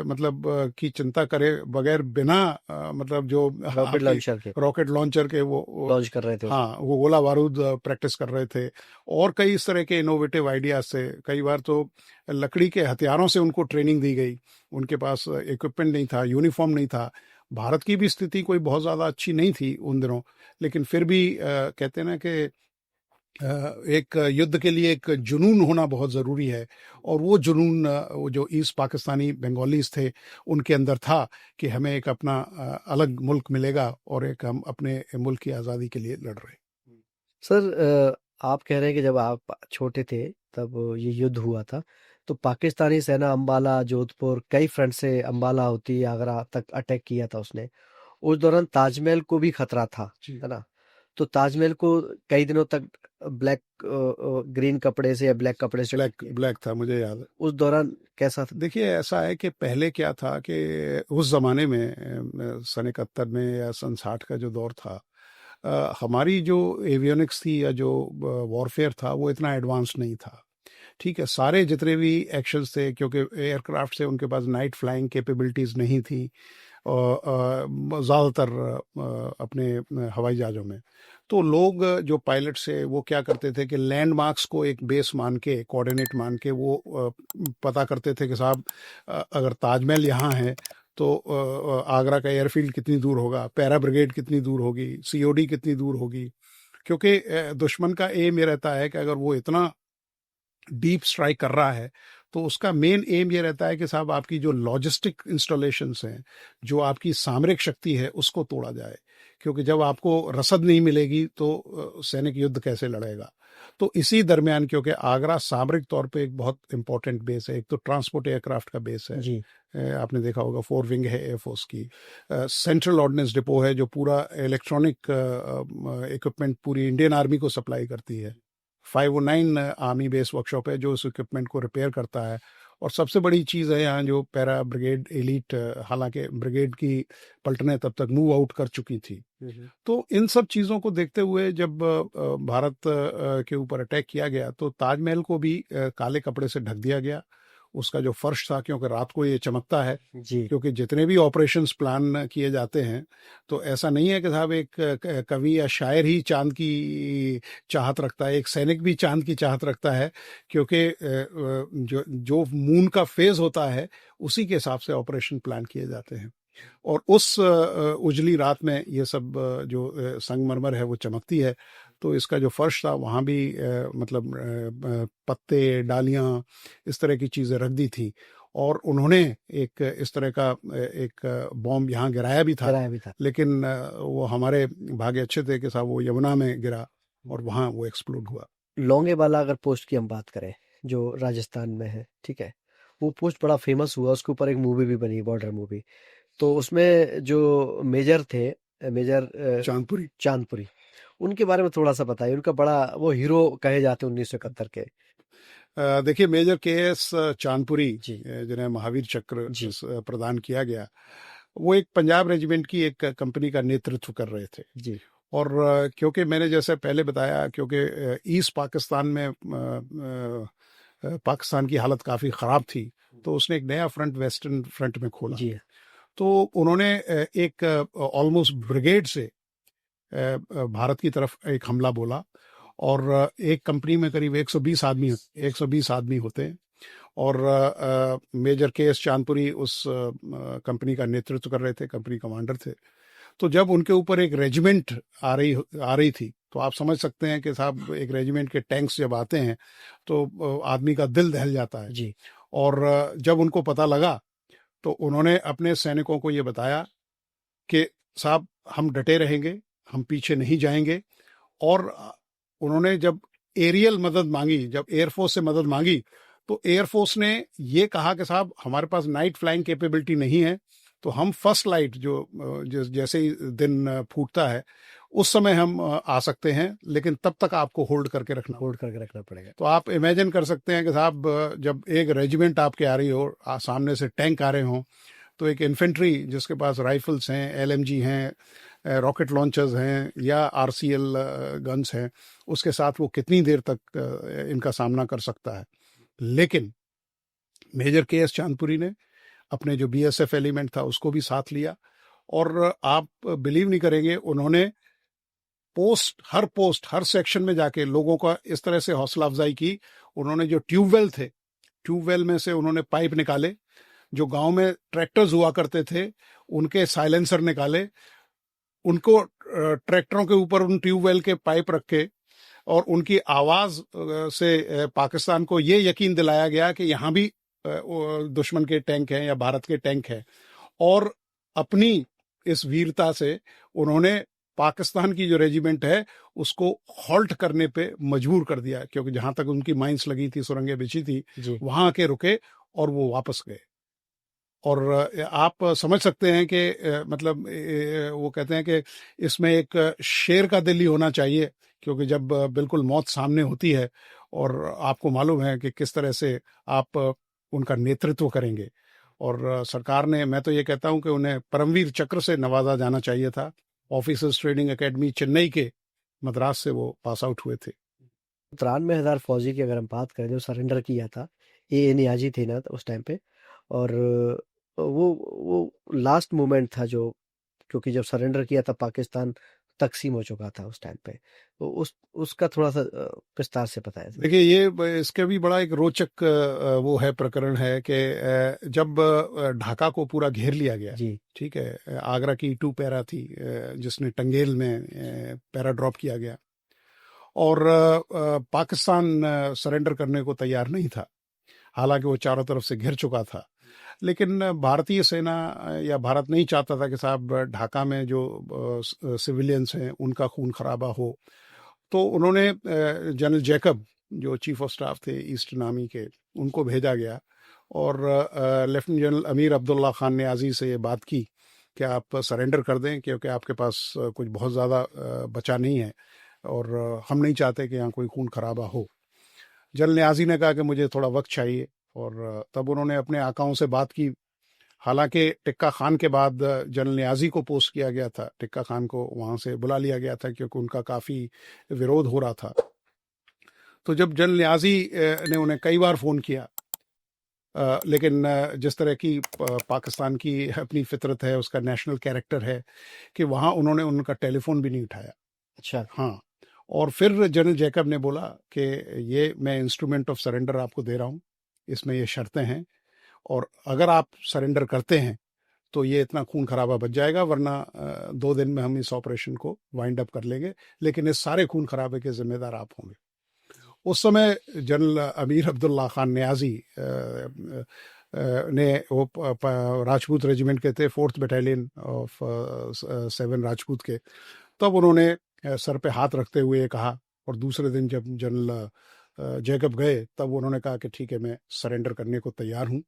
मतलब की चिंता करे बगैर, बिना मतलब जो रॉकेट लॉन्चर के वो लॉन्च कर रहे थे। हाँ, वो गोला बारूद प्रैक्टिस कर रहे थे, और कई इस तरह के इनोवेटिव आइडियाज से। कई बार तो लकड़ी के हथियारों से उनको ट्रेनिंग दी गई, उनके पास इक्विपमेंट नहीं था, यूनिफॉर्म नहीं था। भारत की भी स्थिति कोई बहुत ज़्यादा अच्छी नहीं थी उन दिनों, लेकिन फिर भी कहते हैं ना कि एक युद्ध के लिए एक जुनून होना बहुत ज़रूरी है, और वो जुनून वो जो ईस्ट पाकिस्तानी बंगालीज थे उनके अंदर था कि हमें एक अपना अलग मुल्क मिलेगा, और एक हम अपने मुल्क की आज़ादी के लिए लड़ रहे। सर, आप कह रहे हैं कि जब आप छोटे थे तब ये युद्ध हुआ था, तो पाकिस्तानी सेना अंबाला, जोधपुर, कई फ्रंट से अंबाला होती आगरा तक अटैक किया था उसने। उस दौरान ताजमहल को भी खतरा था, है ना? तो ताजमहल को कई दिनों तक ब्लैक ग्रीन कपड़े से या ब्लैक कपड़े से ब्लैक था, मुझे याद है। उस दौरान कैसा था? देखिए ऐसा है कि पहले क्या था कि उस ज़माने में सन 71 में या सन 60 का जो दौर था, हमारी जो एवियोनिक्स थी या जो वॉरफेयर था वो इतना एडवांस नहीं था। ठीक है, सारे जितने भी एक्शंस थे, क्योंकि एयरक्राफ्ट से उनके पास नाइट फ्लाइंग कैपेबिलिटीज़ नहीं थी ज़्यादातर अपने हवाई जहाज़ों में। तो लोग जो पायलट्स है वो क्या करते थे कि लैंडमार्क्स को एक बेस मान के, कोऑर्डिनेट मान के वो पता करते थे कि साहब अगर ताजमहल यहाँ है तो आगरा का एयरफील्ड कितनी दूर होगा, पैरा ब्रिगेड कितनी दूर होगी, सीओडी कितनी दूर होगी, क्योंकि दुश्मन का एम ये रहता है कि अगर वो इतना डीप स्ट्राइक कर रहा है तो उसका मेन एम ये रहता है कि साहब आपकी जो लॉजिस्टिक इंस्टॉलेशंस हैं, जो आपकी सामरिक शक्ति है, उसको तोड़ा जाए, क्योंकि जब आपको रसद नहीं मिलेगी तो सैनिक युद्ध कैसे लड़ेगा। तो इसी दरमियान, क्योंकि आगरा सामरिक तौर पे एक बहुत इंपॉर्टेंट बेस है, एक तो ट्रांसपोर्ट एयरक्राफ्ट का बेस है जी। आपने देखा होगा 4 विंग है एयरफोर्स की, सेंट्रल ऑर्डिनेंस डिपो है जो पूरा इलेक्ट्रॉनिक इक्विपमेंट पूरी इंडियन आर्मी को सप्लाई करती है, 509 आर्मी बेस वर्कशॉप है जो उस इक्विपमेंट को रिपेयर करता है, और सबसे बड़ी चीज़ है यहाँ जो पैरा ब्रिगेड एलीट, हालांकि ब्रिगेड की पलटनें तब तक मूव आउट कर चुकी थी। तो इन सब चीज़ों को देखते हुए जब भारत के ऊपर अटैक किया गया तो ताजमहल को भी काले कपड़े से ढक दिया गया, उसका जो फर्श था, क्योंकि रात को ये चमकता है। जी क्योंकि जितने भी ऑपरेशंस प्लान किए जाते हैं तो ऐसा नहीं है कि साहब एक कवि या शायर ही चांद की चाहत रखता है, एक सैनिक भी चांद की चाहत रखता है, क्योंकि जो जो मून का फेज होता है उसी के हिसाब से ऑपरेशन प्लान किए जाते हैं। और उस उजली रात में ये सब जो संगमरमर है वो चमकती है। तो इसका जो फर्श था वहाँ भी मतलब पत्ते, डालियाँ, इस तरह की चीज़ें रख दी थी। और उन्होंने एक इस तरह का एक बॉम्ब यहाँ गिराया भी था, कराया भी था। लेकिन वो हमारे भाग्य अच्छे थे कि साहब वो यमुना में गिरा और वहाँ वो एक्सप्लोड हुआ। लोंगेवाला अगर पोस्ट की हम बात करें, जो राजस्थान में है, ठीक है, वो पोस्ट बड़ा फेमस हुआ, उसके ऊपर एक मूवी भी बनी, बॉर्डर मूवी। तो उसमें जो मेजर थे, मेजर चांदपुरी। चांदपुरी, उनके बारे में थोड़ा सा बताइए। उनका बड़ा वो हीरो कहे जाते हैं 1971 के। देखिए, मेजर के एस चांदपुरी, जी जिन्हें महावीर चक्र जी प्रदान किया गया, वो एक पंजाब रेजिमेंट की एक कंपनी का नेतृत्व कर रहे थे। जी और क्योंकि मैंने जैसे पहले बताया, क्योंकि ईस्ट पाकिस्तान में पाकिस्तान की हालत काफ़ी ख़राब थी, तो उसने एक नया फ्रंट वेस्टर्न फ्रंट में खोला। जी तो उन्होंने एक ऑलमोस्ट ब्रिगेड से भारत की तरफ एक हमला बोला। और एक कंपनी में करीब 120 आदमी होते हैं। और मेजर के एस चांदपुरी उस कंपनी का नेतृत्व कर रहे थे, कंपनी कमांडर थे। तो जब उनके ऊपर एक रेजिमेंट आ रही थी, तो आप समझ सकते हैं कि साहब एक रेजिमेंट के टैंक्स जब आते हैं तो आदमी का दिल दहल जाता है। जी और जब उनको पता लगा तो उन्होंने अपने सैनिकों को ये बताया कि साहब हम डटे रहेंगे, हम पीछे नहीं जाएंगे। और उन्होंने जब एरियल मदद मांगी, जब एयरफोर्स से मदद मांगी, तो एयरफोर्स ने ये कहा कि साहब हमारे पास नाइट फ्लाइंग कैपेबिलिटी नहीं है, तो हम फर्स्ट लाइट जैसे ही दिन फूटता है उस समय हम आ सकते हैं, लेकिन तब तक आपको होल्ड करके रखना पड़ेगा। तो आप इमेजिन कर सकते हैं कि साहब जब एक रेजिमेंट आपके आ रही हो, सामने से टैंक आ रहे हों, तो एक इन्फेंट्री जिसके पास राइफल्स हैं, एलएमजी हैं, रॉकेट लॉन्चर्स हैं या आरसीएल गन्स हैं, उसके साथ वो कितनी देर तक इनका सामना कर सकता है। लेकिन मेजर के एस चांदपुरी ने अपने जो बीएसएफ एलिमेंट था उसको भी साथ लिया। और आप बिलीव नहीं करेंगे, उन्होंने पोस्ट हर सेक्शन में जाके लोगों का इस तरह से हौसला अफजाई की। उन्होंने जो ट्यूबवेल में से उन्होंने पाइप निकाले, जो गांव में ट्रैक्टर्स हुआ करते थे उनके साइलेंसर निकाले, उनको ट्रैक्टरों के ऊपर उन ट्यूबवेल के पाइप रखे, और उनकी आवाज से पाकिस्तान को ये यकीन दिलाया गया कि यहाँ भी दुश्मन के टैंक हैं या भारत के टैंक हैं। और अपनी इस वीरता से उन्होंने पाकिस्तान की जो रेजिमेंट है उसको हॉल्ट करने पे मजबूर कर दिया, क्योंकि जहां तक उनकी माइंस लगी थी, सुरंगें बिछी थी, वहां के रुके और वो वापस गए। और आप समझ सकते हैं कि मतलब वो कहते हैं कि इसमें एक शेर का दिल ही होना चाहिए, क्योंकि जब बिल्कुल मौत सामने होती है और आपको मालूम है कि किस तरह से आप उनका नेतृत्व करेंगे। और सरकार ने, मैं तो ये कहता हूं कि उन्हें परमवीर चक्र से नवाजा जाना चाहिए था। ऑफिसर्स ट्रेनिंग एकेडमी चेन्नई के मद्रास से वो पास आउट हुए थे। 93,000 फौजी की अगर हम बात करें जो सरेंडर किया था, ए नियाजी थे ना उस टाइम पे। और वो लास्ट मोमेंट था जो, क्योंकि जब सरेंडर किया था पाकिस्तान तकसीम हो चुका था उस टाइम पे। तो उसका थोड़ा सा विस्तार से बताया। देखिए, ये इसका भी बड़ा एक रोचक वो है, प्रकरण है कि जब ढाका को पूरा घेर लिया गया, जी ठीक है, आगरा की 2 पैरा थी जिसने टंगेल में पैरा ड्रॉप किया गया, और पाकिस्तान सरेंडर करने को तैयार नहीं था, हालांकि वो चारों तरफ से घिर चुका था। लेकिन भारतीय सेना या भारत नहीं चाहता था कि साहब ढाका में जो सिविलियंस हैं उनका खून खराबा हो। तो उन्होंने जनरल जैकब, जो चीफ ऑफ स्टाफ थे ईस्टर्न आर्मी के, उनको भेजा गया। और lieutenant general Amir Abdullah Khan Niazi से ये बात की कि आप सरेंडर कर दें, क्योंकि आपके पास कुछ बहुत ज़्यादा बचा नहीं है और हम नहीं चाहते कि यहाँ कोई खून खराबा हो। जनरल नियाजी ने कहा कि मुझे थोड़ा वक्त चाहिए, और तब उन्होंने अपने आकाओं से बात की। हालांकि टिक्का खान के बाद जनरल नियाजी को पोस्ट किया गया था, टिक्का खान को वहां से बुला लिया गया था क्योंकि उनका काफ़ी विरोध हो रहा था। तो जब जनरल नियाजी ने उन्हें कई बार फ़ोन किया, लेकिन जिस तरह की पाकिस्तान की अपनी फितरत है, उसका नेशनल कैरेक्टर है कि वहाँ उन्होंने उनका टेलीफोन भी नहीं उठाया। अच्छा। हाँ, और फिर जनरल जैकब ने बोला कि ये मैं इंस्ट्रूमेंट ऑफ सरेंडर आपको दे रहा हूँ, इसमें ये शर्तें हैं, और अगर आप सरेंडर करते हैं तो ये इतना खून खराबा बच जाएगा, वरना 2 दिन में हम इस ऑपरेशन को वाइंड अप कर लेंगे, लेकिन इस सारे खून खराबे के जिम्मेदार आप होंगे। उस समय जनरल अमीर अब्दुल्ला खान न्याजी ने वो राजपूत रेजिमेंट के थे, 4th बटालियन ऑफ 7 राजपूत के। तब उन्होंने सर पे हाथ रखते हुए कहा, और दूसरे दिन जब जनरल जैकब गए तब उन्होंने कहा कि ठीक है, मैं सरेंडर करने को तैयार हूँ।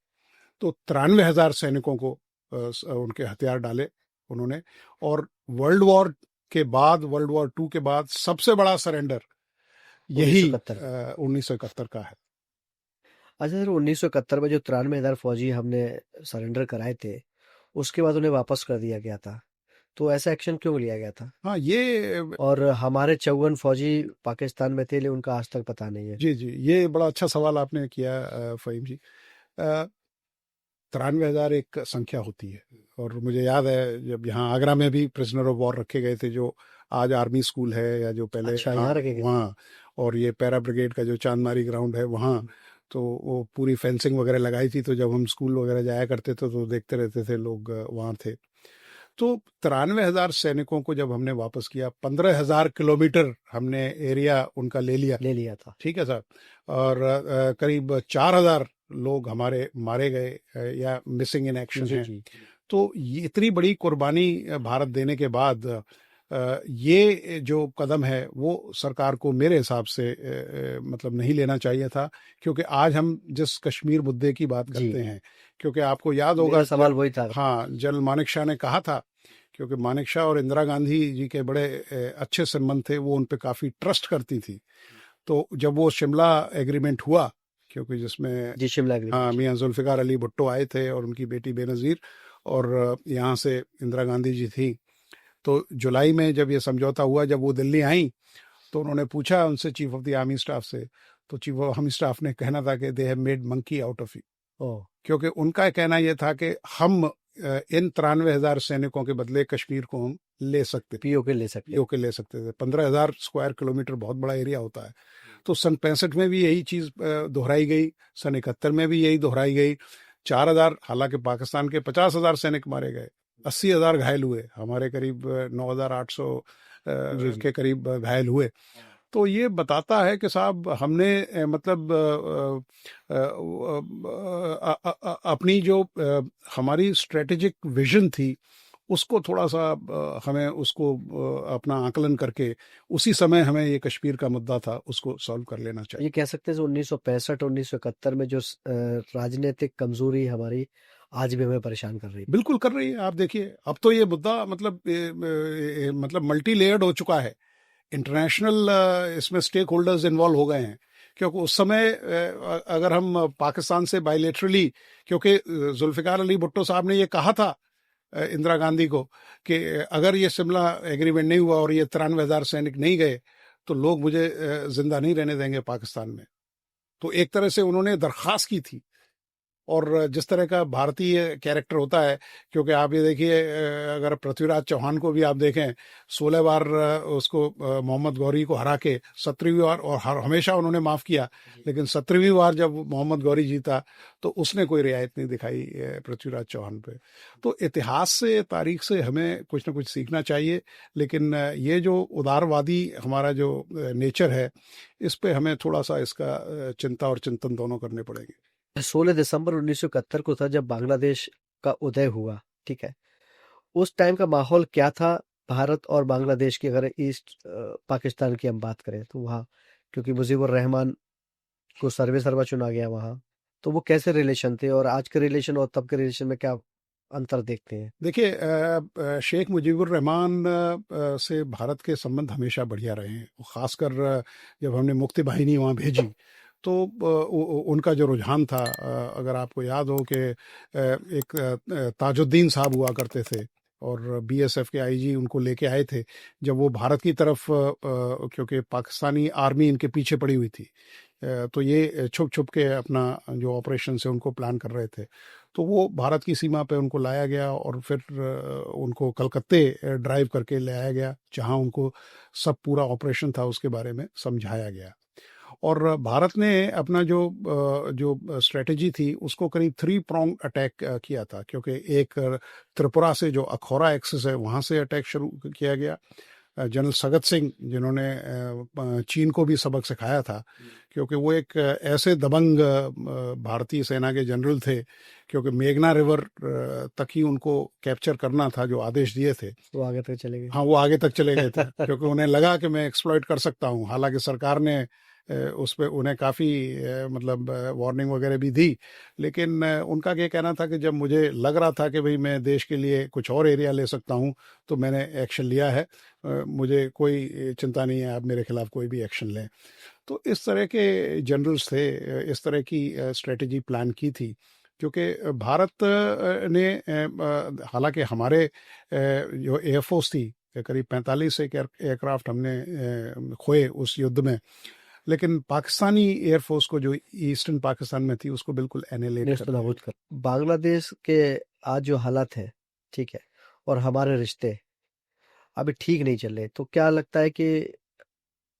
तो 93,000 सैनिकों को उनके हथियार डाले उन्होंने, और वर्ल्ड वॉर के बाद, वर्ल्ड वॉर 2 के बाद सबसे बड़ा सरेंडर यही 1971 का है। अच्छा सर, 1971 में जो 93,000 फौजी हमने सरेंडर कराए थे, उसके बाद उन्हें वापस कर दिया गया था, तो ऐसा एक्शन क्यों लिया गया था? हाँ, ये और हमारे 54 फौजी पाकिस्तान में थे, लेकिन उनका आज तक पता नहीं है। जी जी, ये बड़ा अच्छा सवाल आपने किया फ़हीम जी। 93,000 एक संख्या होती है, और मुझे याद है जब यहाँ आगरा में भी प्रिजनर ऑफ वॉर रखे गए थे, जो आज आर्मी स्कूल है, या जो पहले अच्छा, यहाँ रखे गए? वहाँ, और ये पैरा ब्रिगेड का जो चांदमारी ग्राउंड है वहाँ, तो वो पूरी फेंसिंग वगैरह लगाई थी। तो जब हम स्कूल वगैरह जाया करते थे तो देखते रहते थे, लोग वहाँ थे। तो 93,000 सैनिकों को जब हमने वापस किया, 15,000 किलोमीटर हमने एरिया उनका ले लिया था। ठीक है साहब, और करीब 4,000 लोग हमारे मारे गए या मिसिंग इन एक्शन जी है। जी। तो ये इतनी बड़ी कुर्बानी भारत देने के बाद ये जो कदम है वो सरकार को मेरे हिसाब से मतलब नहीं लेना चाहिए था, क्योंकि आज हम जिस कश्मीर मुद्दे की बात जी। करते हैं, क्योंकि आपको याद होगा मेरा सवाल वही था। हाँ, जनरल मानेकशॉ ने कहा था, क्योंकि मानेकशॉ और इंदिरा गांधी जी के बड़े अच्छे संबंध थे, वो उन पे काफ़ी ट्रस्ट करती थी। तो जब वो शिमला एग्रीमेंट हुआ, क्योंकि जिसमें जी, शिमला हाँ, एग्रीमेंट। मियाँ जुल्फ़िकार अली भुट्टो आए थे और उनकी बेटी बेनज़ीर, और यहाँ से इंदिरा गांधी जी थी। तो जुलाई में जब ये समझौता हुआ, जब वो दिल्ली आई, तो उन्होंने पूछा उनसे, chief of the army staff से, तो चीफ ऑफ आर्मी स्टाफ ने कहना था कि they have made monkey out of you. क्योंकि उनका कहना यह था कि हम इन 93,000 सैनिकों के बदले कश्मीर को हम ले सकते, पीओके ले सकते थे। 15,000 स्क्वायर किलोमीटर बहुत बड़ा एरिया होता है। तो सन 65 में भी यही चीज़ दोहराई गई, सन 71 में भी यही दोहराई गई। 4,000, हालांकि पाकिस्तान के 50,000 सैनिक मारे गए, 80,000 घायल हुए, हमारे करीब 9,800 के करीब घायल हुए। तो ये बताता है कि साहब हमने मतलब अपनी जो हमारी स्ट्रेटेजिक विजन थी, उसको थोड़ा सा हमें उसको अपना आकलन करके उसी समय हमें ये कश्मीर का मुद्दा था उसको सॉल्व कर लेना चाहिए। ये कह सकते हैं 1965 1971 में जो राजनीतिक कमजोरी हमारी आज भी हमें परेशान कर रही है। बिल्कुल कर रही है। आप देखिए, अब तो ये मुद्दा मतलब मल्टी लेयर्ड हो चुका है। इंटरनेशनल इसमें स्टेक होल्डर्स इन्वॉल्व हो गए हैं, क्योंकि उस समय अगर हम पाकिस्तान से बायलेटरली, क्योंकि जुल्फ़िकार अली भुट्टो साहब ने ये कहा था इंदिरा गांधी को कि अगर ये शिमला एग्रीमेंट नहीं हुआ और ये 93,000 सैनिक नहीं गए तो लोग मुझे जिंदा नहीं रहने देंगे पाकिस्तान में। तो एक तरह से उन्होंने दरख्वास्त की थी। और जिस तरह का भारतीय कैरेक्टर होता है, क्योंकि आप ये देखिए, अगर पृथ्वीराज चौहान को भी आप देखें, 16 बार उसको मोहम्मद गौरी को हरा के 17वीं बार, और हमेशा उन्होंने माफ़ किया, लेकिन 17वीं बार जब मोहम्मद गौरी जीता तो उसने कोई रियायत नहीं दिखाई पृथ्वीराज चौहान पे। तो इतिहास से, तारीख से हमें कुछ ना कुछ सीखना चाहिए, लेकिन ये जो उदारवादी हमारा जो नेचर है, इस पे हमें थोड़ा सा इसका चिंता और चिंतन दोनों करने पड़ेंगे। 16 दिसंबर 1971 को था जब बांग्लादेश का उदय हुआ, ठीक है। उस टाइम का माहौल क्या था भारत और बांग्लादेश की? अगर ईस्ट पाकिस्तान की हम बात करें तो वहाँ, क्योंकि मुजीबुर रहमान को सर्वा चुना गया वहाँ, तो वो कैसे रिलेशन थे, और आज के रिलेशन और तब के रिलेशन में क्या अंतर देखते हैं? देखिए, शेख मुजीबुर रहमान से भारत के संबंध हमेशा बढ़िया रहे हैं। खासकर जब हमने मुक्ति बाहिनी वहाँ भेजी तो उनका जो रुझान था, अगर आपको याद हो कि एक ताजुद्दीन साहब हुआ करते थे और बीएसएफ के आईजी उनको लेके आए थे जब वो भारत की तरफ, क्योंकि पाकिस्तानी आर्मी इनके पीछे पड़ी हुई थी, तो ये छुप छुप के अपना जो ऑपरेशन है उनको प्लान कर रहे थे। तो वो भारत की सीमा पे उनको लाया गया और फिर उनको कलकत्ते ड्राइव करके ले आया गया, जहां उनको सब पूरा ऑपरेशन था उसके बारे में समझाया गया। और भारत ने अपना जो स्ट्रेटजी थी उसको करीब 3 pronged अटैक किया था, क्योंकि एक त्रिपुरा से जो अखौरा एक्सेस है वहाँ से अटैक शुरू किया गया। जनरल सगत सिंह, जिन्होंने चीन को भी सबक सिखाया था, क्योंकि वो एक ऐसे दबंग भारतीय सेना के जनरल थे, क्योंकि मेघना रिवर तक ही उनको कैप्चर करना था जो आदेश दिए थे। वो आगे तक चले गए। हाँ, वो आगे तक चले गए थे क्योंकि उन्हें लगा कि मैं एक्सप्लॉइट कर सकता हूँ। हालांकि सरकार ने उस पर उन्हें काफ़ी मतलब वार्निंग वगैरह भी दी, लेकिन उनका ये कहना था कि जब मुझे लग रहा था कि भाई मैं देश के लिए कुछ और एरिया ले सकता हूँ तो मैंने एक्शन लिया है, मुझे कोई चिंता नहीं है, आप मेरे खिलाफ कोई भी एक्शन लें। तो इस तरह के जनरल्स थे, इस तरह की स्ट्रेटजी प्लान की थी, क्योंकि भारत ने हालांकि हमारे जो एयरफोर्स थी करीब 45 एयरक्राफ्ट हमने खोए उस युद्ध में, लेकिन पाकिस्तानी एयरफोर्स को जो ईस्टर्न पाकिस्तान में थी उसको बिल्कुल एनिलेट कर दिया। नाबूद कर। बांग्लादेश के आज जो हालात है, ठीक है, और हमारे रिश्ते अभी ठीक नहीं चल रहे, तो क्या लगता है कि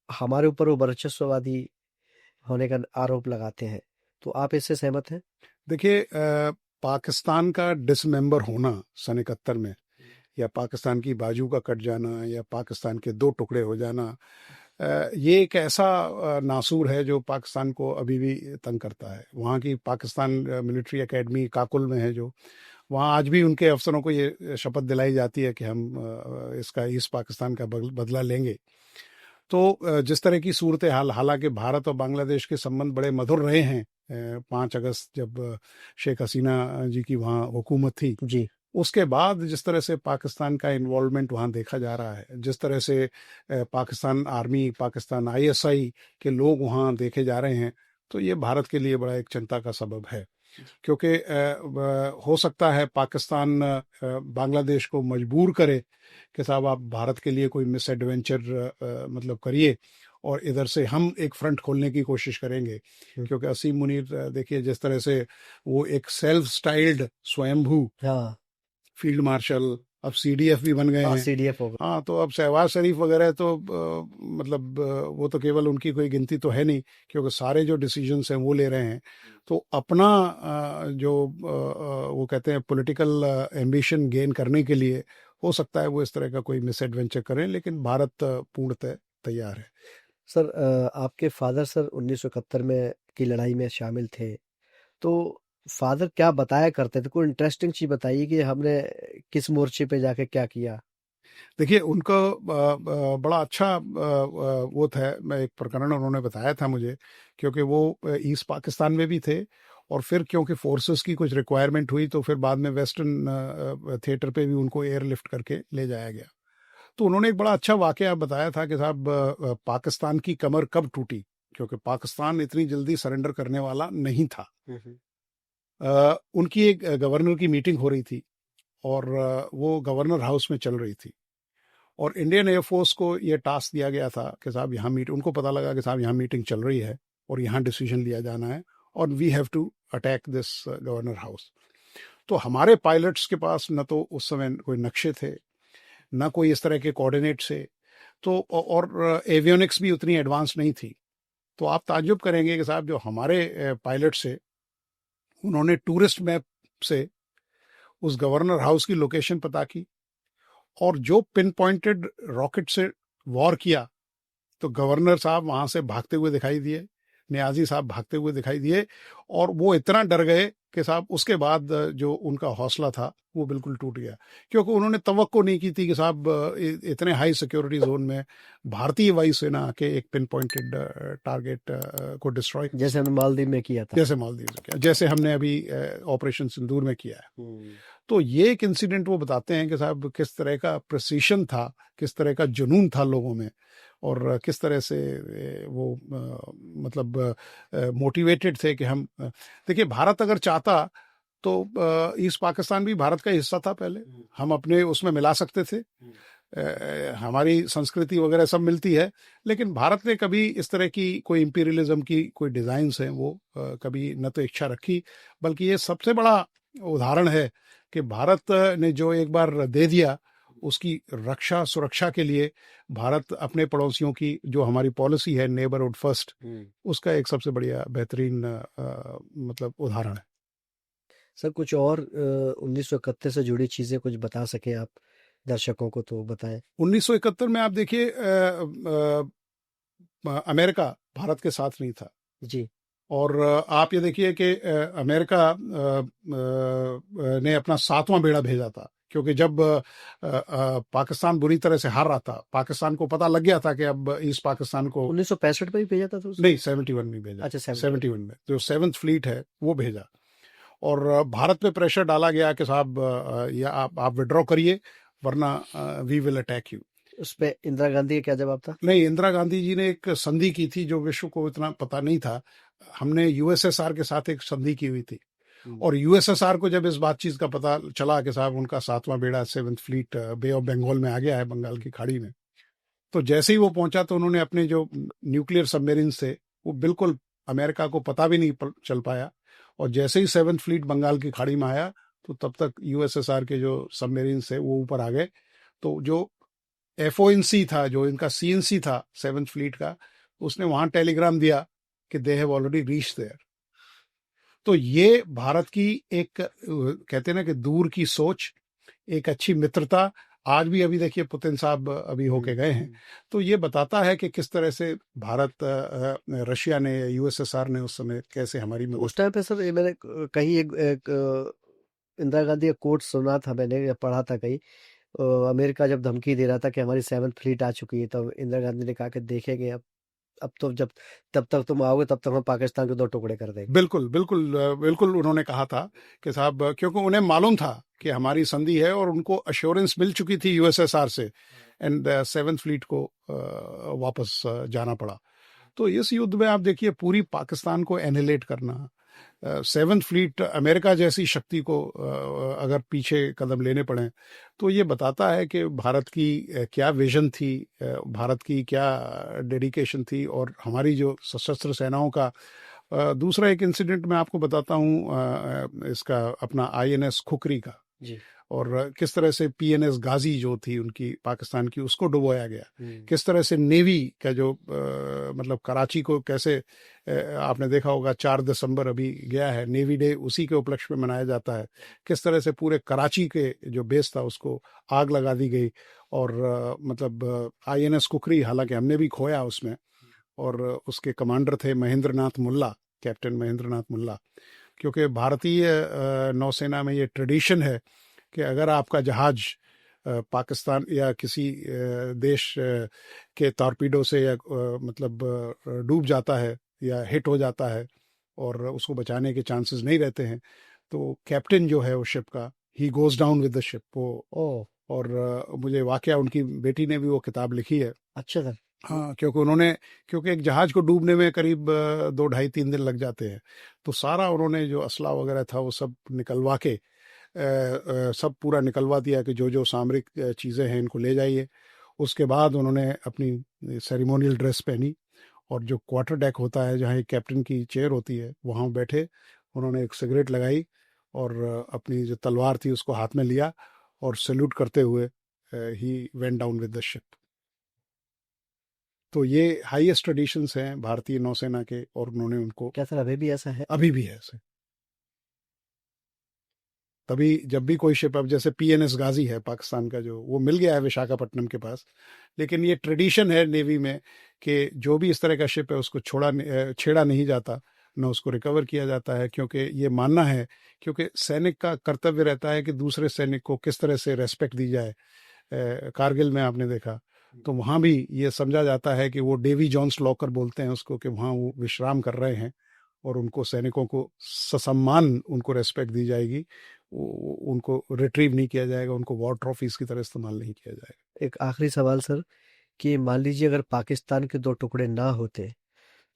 हमारे ऊपर वो वर्चस्ववादी होने का आरोप लगाते हैं, तो आप इससे सहमत हैं? देखिए, पाकिस्तान का डिसमेंबर होना सन 71 में, या पाकिस्तान की बाजू का कट जाना, या पाकिस्तान के 2 टुकड़े हो जाना, ये एक ऐसा नासूर है जो पाकिस्तान को अभी भी तंग करता है। वहाँ की पाकिस्तान मिलिट्री एकेडमी काकुल में है, जो वहाँ आज भी उनके अफसरों को ये शपथ दिलाई जाती है कि हम इसका ईस्ट पाकिस्तान का बदला लेंगे। तो जिस तरह की सूरत हाल, हालांकि भारत और बांग्लादेश के संबंध बड़े मधुर रहे हैं, 5 अगस्त जब शेख हसीना जी की वहाँ हुकूमत थी जी। उसके बाद जिस तरह से पाकिस्तान का इन्वॉल्वमेंट वहाँ देखा जा रहा है, जिस तरह से पाकिस्तान आर्मी, पाकिस्तान आईएसआई के लोग वहाँ देखे जा रहे हैं, तो ये भारत के लिए बड़ा एक चिंता का सबब है। क्योंकि हो सकता है पाकिस्तान बांग्लादेश को मजबूर करे कि साहब आप भारत के लिए कोई मिस एडवेंचर मतलब करिए, और इधर से हम एक फ्रंट खोलने की कोशिश करेंगे। क्योंकि असीम मुनीर देखिए जिस तरह से वो एक सेल्फ स्टाइल्ड स्वयंभू हाँ, फील्ड मार्शल, अब सीडीएफ भी बन गए हाँ, हैं। सीडीएफ होगा। हाँ, तो अब शहबाज शरीफ वगैरह तो मतलब वो तो केवल उनकी कोई गिनती तो है नहीं, क्योंकि सारे जो डिसीजंस हैं वो ले रहे हैं। तो अपना जो वो कहते हैं पॉलिटिकल एम्बिशन गेन करने के लिए हो सकता है वो इस तरह का कोई मिस एडवेंचर करें, लेकिन भारत पूर्णतः तैयार है। सर, आपके फादर सर 1971 में की लड़ाई में शामिल थे, तो फादर क्या बताया करते थे? कोई इंटरेस्टिंग चीज बताइए कि हमने किस मोर्चे पे जाके क्या किया। देखिए उनका बड़ा अच्छा वो था, मैं एक प्रकरण उन्होंने बताया था मुझे, क्योंकि वो ईस्ट पाकिस्तान में भी थे, और फिर क्योंकि फोर्सेस की कुछ रिक्वायरमेंट हुई तो फिर बाद में वेस्टर्न थिएटर पे भी उनको एयरलिफ्ट करके ले जाया गया। तो उन्होंने एक बड़ा अच्छा वाकया बताया था कि साहब पाकिस्तान की कमर कब टूटी, क्योंकि पाकिस्तान इतनी जल्दी सरेंडर करने वाला नहीं था। उनकी एक गवर्नर की मीटिंग हो रही थी, और वो गवर्नर हाउस में चल रही थी, और इंडियन एयरफोर्स को ये टास्क दिया गया था कि साहब यहाँ उनको पता लगा कि साहब यहाँ मीटिंग चल रही है और यहाँ डिसीजन लिया जाना है, और we have to attack this governor house. तो हमारे पायलट्स के पास न तो उस समय कोई नक्शे थे, ना कोई इस तरह के कोऑर्डिनेट्स थे, तो और एवियोनिक्स भी उतनी एडवांस नहीं थी। तो आप ताज्जुब करेंगे कि साहब जो हमारे पायलट से उन्होंने टूरिस्ट मैप से उस गवर्नर हाउस की लोकेशन पता की, और जो पिन पॉइंटेड रॉकेट से वॉर किया, तो गवर्नर साहब वहां से भागते हुए दिखाई दिए, नियाजी साहब भागते हुए दिखाई दिए, और वो इतना डर गए कि साहब उसके बाद जो उनका हौसला था वो बिल्कुल टूट गया, क्योंकि उन्होंने तवक्को नहीं की थी कि साहब इतने हाई सिक्योरिटी जोन में भारतीय वायुसेना के एक पिन पॉइंटेड टारगेट को डिस्ट्रॉय, जैसे हमने मालदीव में किया था। जैसे मालदीव में किया, जैसे हमने अभी ऑपरेशन सिंदूर में किया है। तो ये एक इंसिडेंट वो बताते हैं कि साहब किस तरह का प्रिसीशन था, किस तरह का जुनून था लोगों में, और किस तरह से वो मतलब मोटिवेटेड थे कि हम देखिए भारत अगर चाहता तो ईस्ट पाकिस्तान भी भारत का हिस्सा था पहले, हम अपने उसमें मिला सकते थे, हमारी संस्कृति वगैरह सब मिलती है, लेकिन भारत ने कभी इस तरह की कोई इंपीरियलिज्म की कोई डिजाइन्स हैं वो कभी न तो इच्छा रखी, बल्कि ये सबसे बड़ा उदाहरण है कि भारत ने जो एक बार दे दिया उसकी रक्षा सुरक्षा के लिए भारत अपने पड़ोसियों की जो हमारी पॉलिसी है नेबरहुड फर्स्ट, उसका एक सबसे बढ़िया बेहतरीन मतलब उदाहरण है। सर कुछ और 1971 से जुड़ी चीजें कुछ बता सके आप दर्शकों को तो बताएं। 1971 में आप देखिए अमेरिका भारत के साथ नहीं था जी। और आप ये देखिए कि अमेरिका ने अपना 7वां बेड़ा भेजा था, क्योंकि जब पाकिस्तान बुरी तरह से हार रहा था, पाकिस्तान को पता लग गया था कि अब ईस्ट पाकिस्तान को 1965 में ही भेजा था तो नहीं 71 में भेजा। अच्छा 71 में जो 7th फ्लीट है वो भेजा और भारत पे प्रेशर डाला गया कि साहब या आप विड्रॉ करिए वरना वी विल अटैक यू। उस पे इंदिरा गांधी का क्या जवाब था? नहीं, इंदिरा गांधी जी ने एक संधि की थी जो विश्व को इतना पता नहीं था, हमने यूएसएसआर के साथ एक संधि की हुई थी और यूएसएसआर को जब इस बातचीत का पता चला कि साहब उनका 7वां बेड़ा 7th fleet bay of Bengal में आ गया है, बंगाल की खाड़ी में, तो जैसे ही वो पहुंचा तो उन्होंने अपने जो न्यूक्लियर सबमरीन थे वो बिल्कुल अमेरिका को पता भी नहीं चल पाया और जैसे ही 7th फ्लीट बंगाल की खाड़ी में आया तो तब तक यूएसएसआर के जो सबमरीन थे वो ऊपर आ गए, तो जो एफओएनसी था, जो इनका सीएनसी था 7th फ्लीट का, उसने वहां टेलीग्राम दिया कि they have already reach there. तो ये भारत की एक कहते हैं ना कि दूर की सोच, एक अच्छी मित्रता, आज भी अभी देखिए पुतिन साहब अभी होके गए हैं, तो ये बताता है कि किस तरह से भारत रशिया ने यूएसएसआर ने उस समय कैसे हमारी मदद। उस टाइम पे सर ये मैंने कहीं एक इंदिरा गांधी का कोट सुना था मैंने या पढ़ा था कहीं, अमेरिका जब धमकी दे रहा था कि हमारी 7th फ्लीट आ चुकी है तब इंदिरा गांधी ने कहा कि देखेंगे अब तो जब तब तक तुम आओगे तब तक हम पाकिस्तान के 2 टुकड़े कर देंगे। बिल्कुल बिल्कुल बिल्कुल उन्होंने कहा था कि साहब, क्योंकि उन्हें मालूम था कि हमारी संधि है और उनको अश्योरेंस मिल चुकी थी यूएसएसआर से, एंड 7th फ्लीट को वापस जाना पड़ा। तो इस युद्ध में आप देखिए पूरी पाकिस्तान को एनिहिलेट करना, 7th फ्लीट अमेरिका जैसी शक्ति को अगर पीछे कदम लेने पड़े, तो ये बताता है कि भारत की क्या विजन थी, भारत की क्या डेडिकेशन थी और हमारी जो सशस्त्र सेनाओं का। दूसरा एक इंसिडेंट मैं आपको बताता हूँ इसका अपना आईएनएस खुकरी का, जी। और किस तरह से पीएनएस गाजी जो थी उनकी पाकिस्तान की, उसको डुबोया गया, किस तरह से नेवी का जो मतलब कराची को कैसे आपने देखा होगा 4 दिसंबर अभी गया है, नेवी डे उसी के उपलक्ष्य में मनाया जाता है, किस तरह से पूरे कराची के जो बेस था उसको आग लगा दी गई और मतलब आईएनएस कुकरी हालांकि हमने भी खोया उसमें, और उसके कमांडर थे महेंद्र नाथ मुल्ला, कैप्टन महेंद्र नाथ मुल्ला, क्योंकि भारतीय नौसेना में ये ट्रेडिशन है कि अगर आपका जहाज पाकिस्तान या किसी देश के टॉर्पीडो से या मतलब डूब जाता है या हिट हो जाता है और उसको बचाने के चांसेस नहीं रहते हैं, तो कैप्टन जो है उस शिप का, he goes down with the ship वो। और मुझे वाकया उनकी बेटी ने भी वो किताब लिखी है। अच्छा सर। हाँ, क्योंकि एक जहाज को डूबने में करीब 2 ढाई 3 दिन लग जाते हैं, तो सारा उन्होंने जो असला वगैरह था वो सब निकलवा के सब पूरा निकलवा दिया कि जो जो सामरिक चीज़ें हैं इनको ले जाइए। उसके बाद उन्होंने अपनी सेरेमोनियल ड्रेस पहनी और जो क्वार्टर डेक होता है जहाँ एक कैप्टन की चेयर होती है वहाँ बैठे, उन्होंने एक सिगरेट लगाई और अपनी जो तलवार थी उसको हाथ में लिया और सैल्यूट करते हुए he went down with the ship. तो ये हाईएस्ट ट्रेडिशंस हैं भारतीय नौसेना के, और उन्होंने उनको, क्या सर अभी भी ऐसा है? अभी भी है ऐसे। तभी जब भी कोई शिप, अब जैसे पीएनएस गाजी है पाकिस्तान का, जो वो मिल गया है विशाखापट्टनम के पास, लेकिन ये ट्रेडिशन है नेवी में कि जो भी इस तरह का शिप है उसको छेड़ा नहीं जाता, न उसको रिकवर किया जाता है, क्योंकि ये मानना है, क्योंकि सैनिक का कर्तव्य रहता है कि दूसरे सैनिक को किस तरह से रेस्पेक्ट दी जाए। कारगिल में आपने देखा तो वहाँ भी ये समझा जाता है कि वो डेवी जॉन्स लॉकर बोलते हैं उसको, कि वहाँ वो विश्राम कर रहे हैं और उनको सैनिकों को ससम्मान उनको रेस्पेक्ट दी जाएगी, उनको रिट्रीव नहीं किया जाएगा, उनको वॉर ट्रॉफीज की तरह इस्तेमाल नहीं किया जाएगा। एक आखिरी सवाल सर कि मान लीजिए अगर पाकिस्तान के 2 टुकड़े ना होते,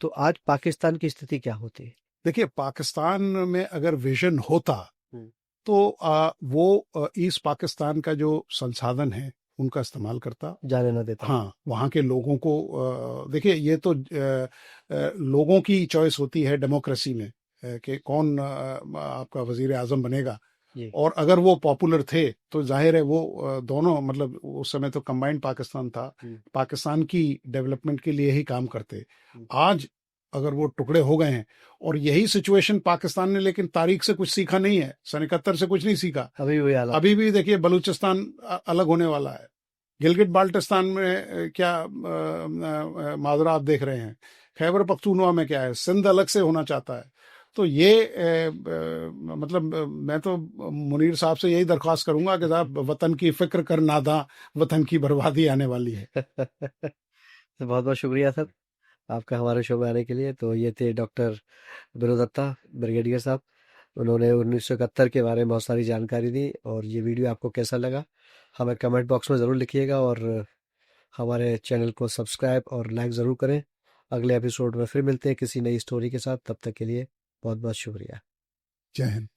तो आज पाकिस्तान की स्थिति क्या होती? देखिए, पाकिस्तान में अगर विजन होता हुँ। तो वो ईस्ट पाकिस्तान का जो संसाधन है उनका इस्तेमाल करता। जाने ना देता। हाँ, वहाँ के लोगों को देखिए, ये तो लोगों की चॉइस होती है डेमोक्रेसी में, कि कौन आपका वजीर आजम बनेगा। जी। और अगर वो पॉपुलर थे तो जाहिर है वो दोनों, मतलब उस समय तो कंबाइंड पाकिस्तान था, पाकिस्तान की डेवलपमेंट के लिए ही काम करते। आज अगर वो टुकड़े हो गए हैं, और यही सिचुएशन पाकिस्तान ने लेकिन तारीख से कुछ सीखा नहीं है, सन 71 से कुछ नहीं सीखा। अभी भी वही हालत। अभी भी देखिए, बलूचिस्तान अलग होने वाला है, गिलगिट बाल्टिस्तान में क्या माजरा आप देख रहे हैं, खैबर पख्तूनवा में क्या है, सिंध अलग से होना चाहता है। तो ये मतलब मैं तो मुनीर साहब से यही दरख्वास्त करूंगा कि साहब, वतन की फिक्र कर नादा, वतन की बर्बादी आने वाली है। तो बहुत बहुत शुक्रिया सर आपका हमारे शो में आने के लिए। तो ये थे डॉक्टर विनोद दत्ता, ब्रिगेडियर साहब। उन्होंने 1971 के बारे में बहुत सारी जानकारी दी। और ये वीडियो आपको कैसा लगा हमें कमेंट बॉक्स में ज़रूर लिखिएगा, और हमारे चैनल को सब्सक्राइब और लाइक ज़रूर करें। अगले एपिसोड में फिर मिलते हैं किसी नई स्टोरी के साथ। तब तक के लिए बहुत बहुत शुक्रिया। जय हिंद।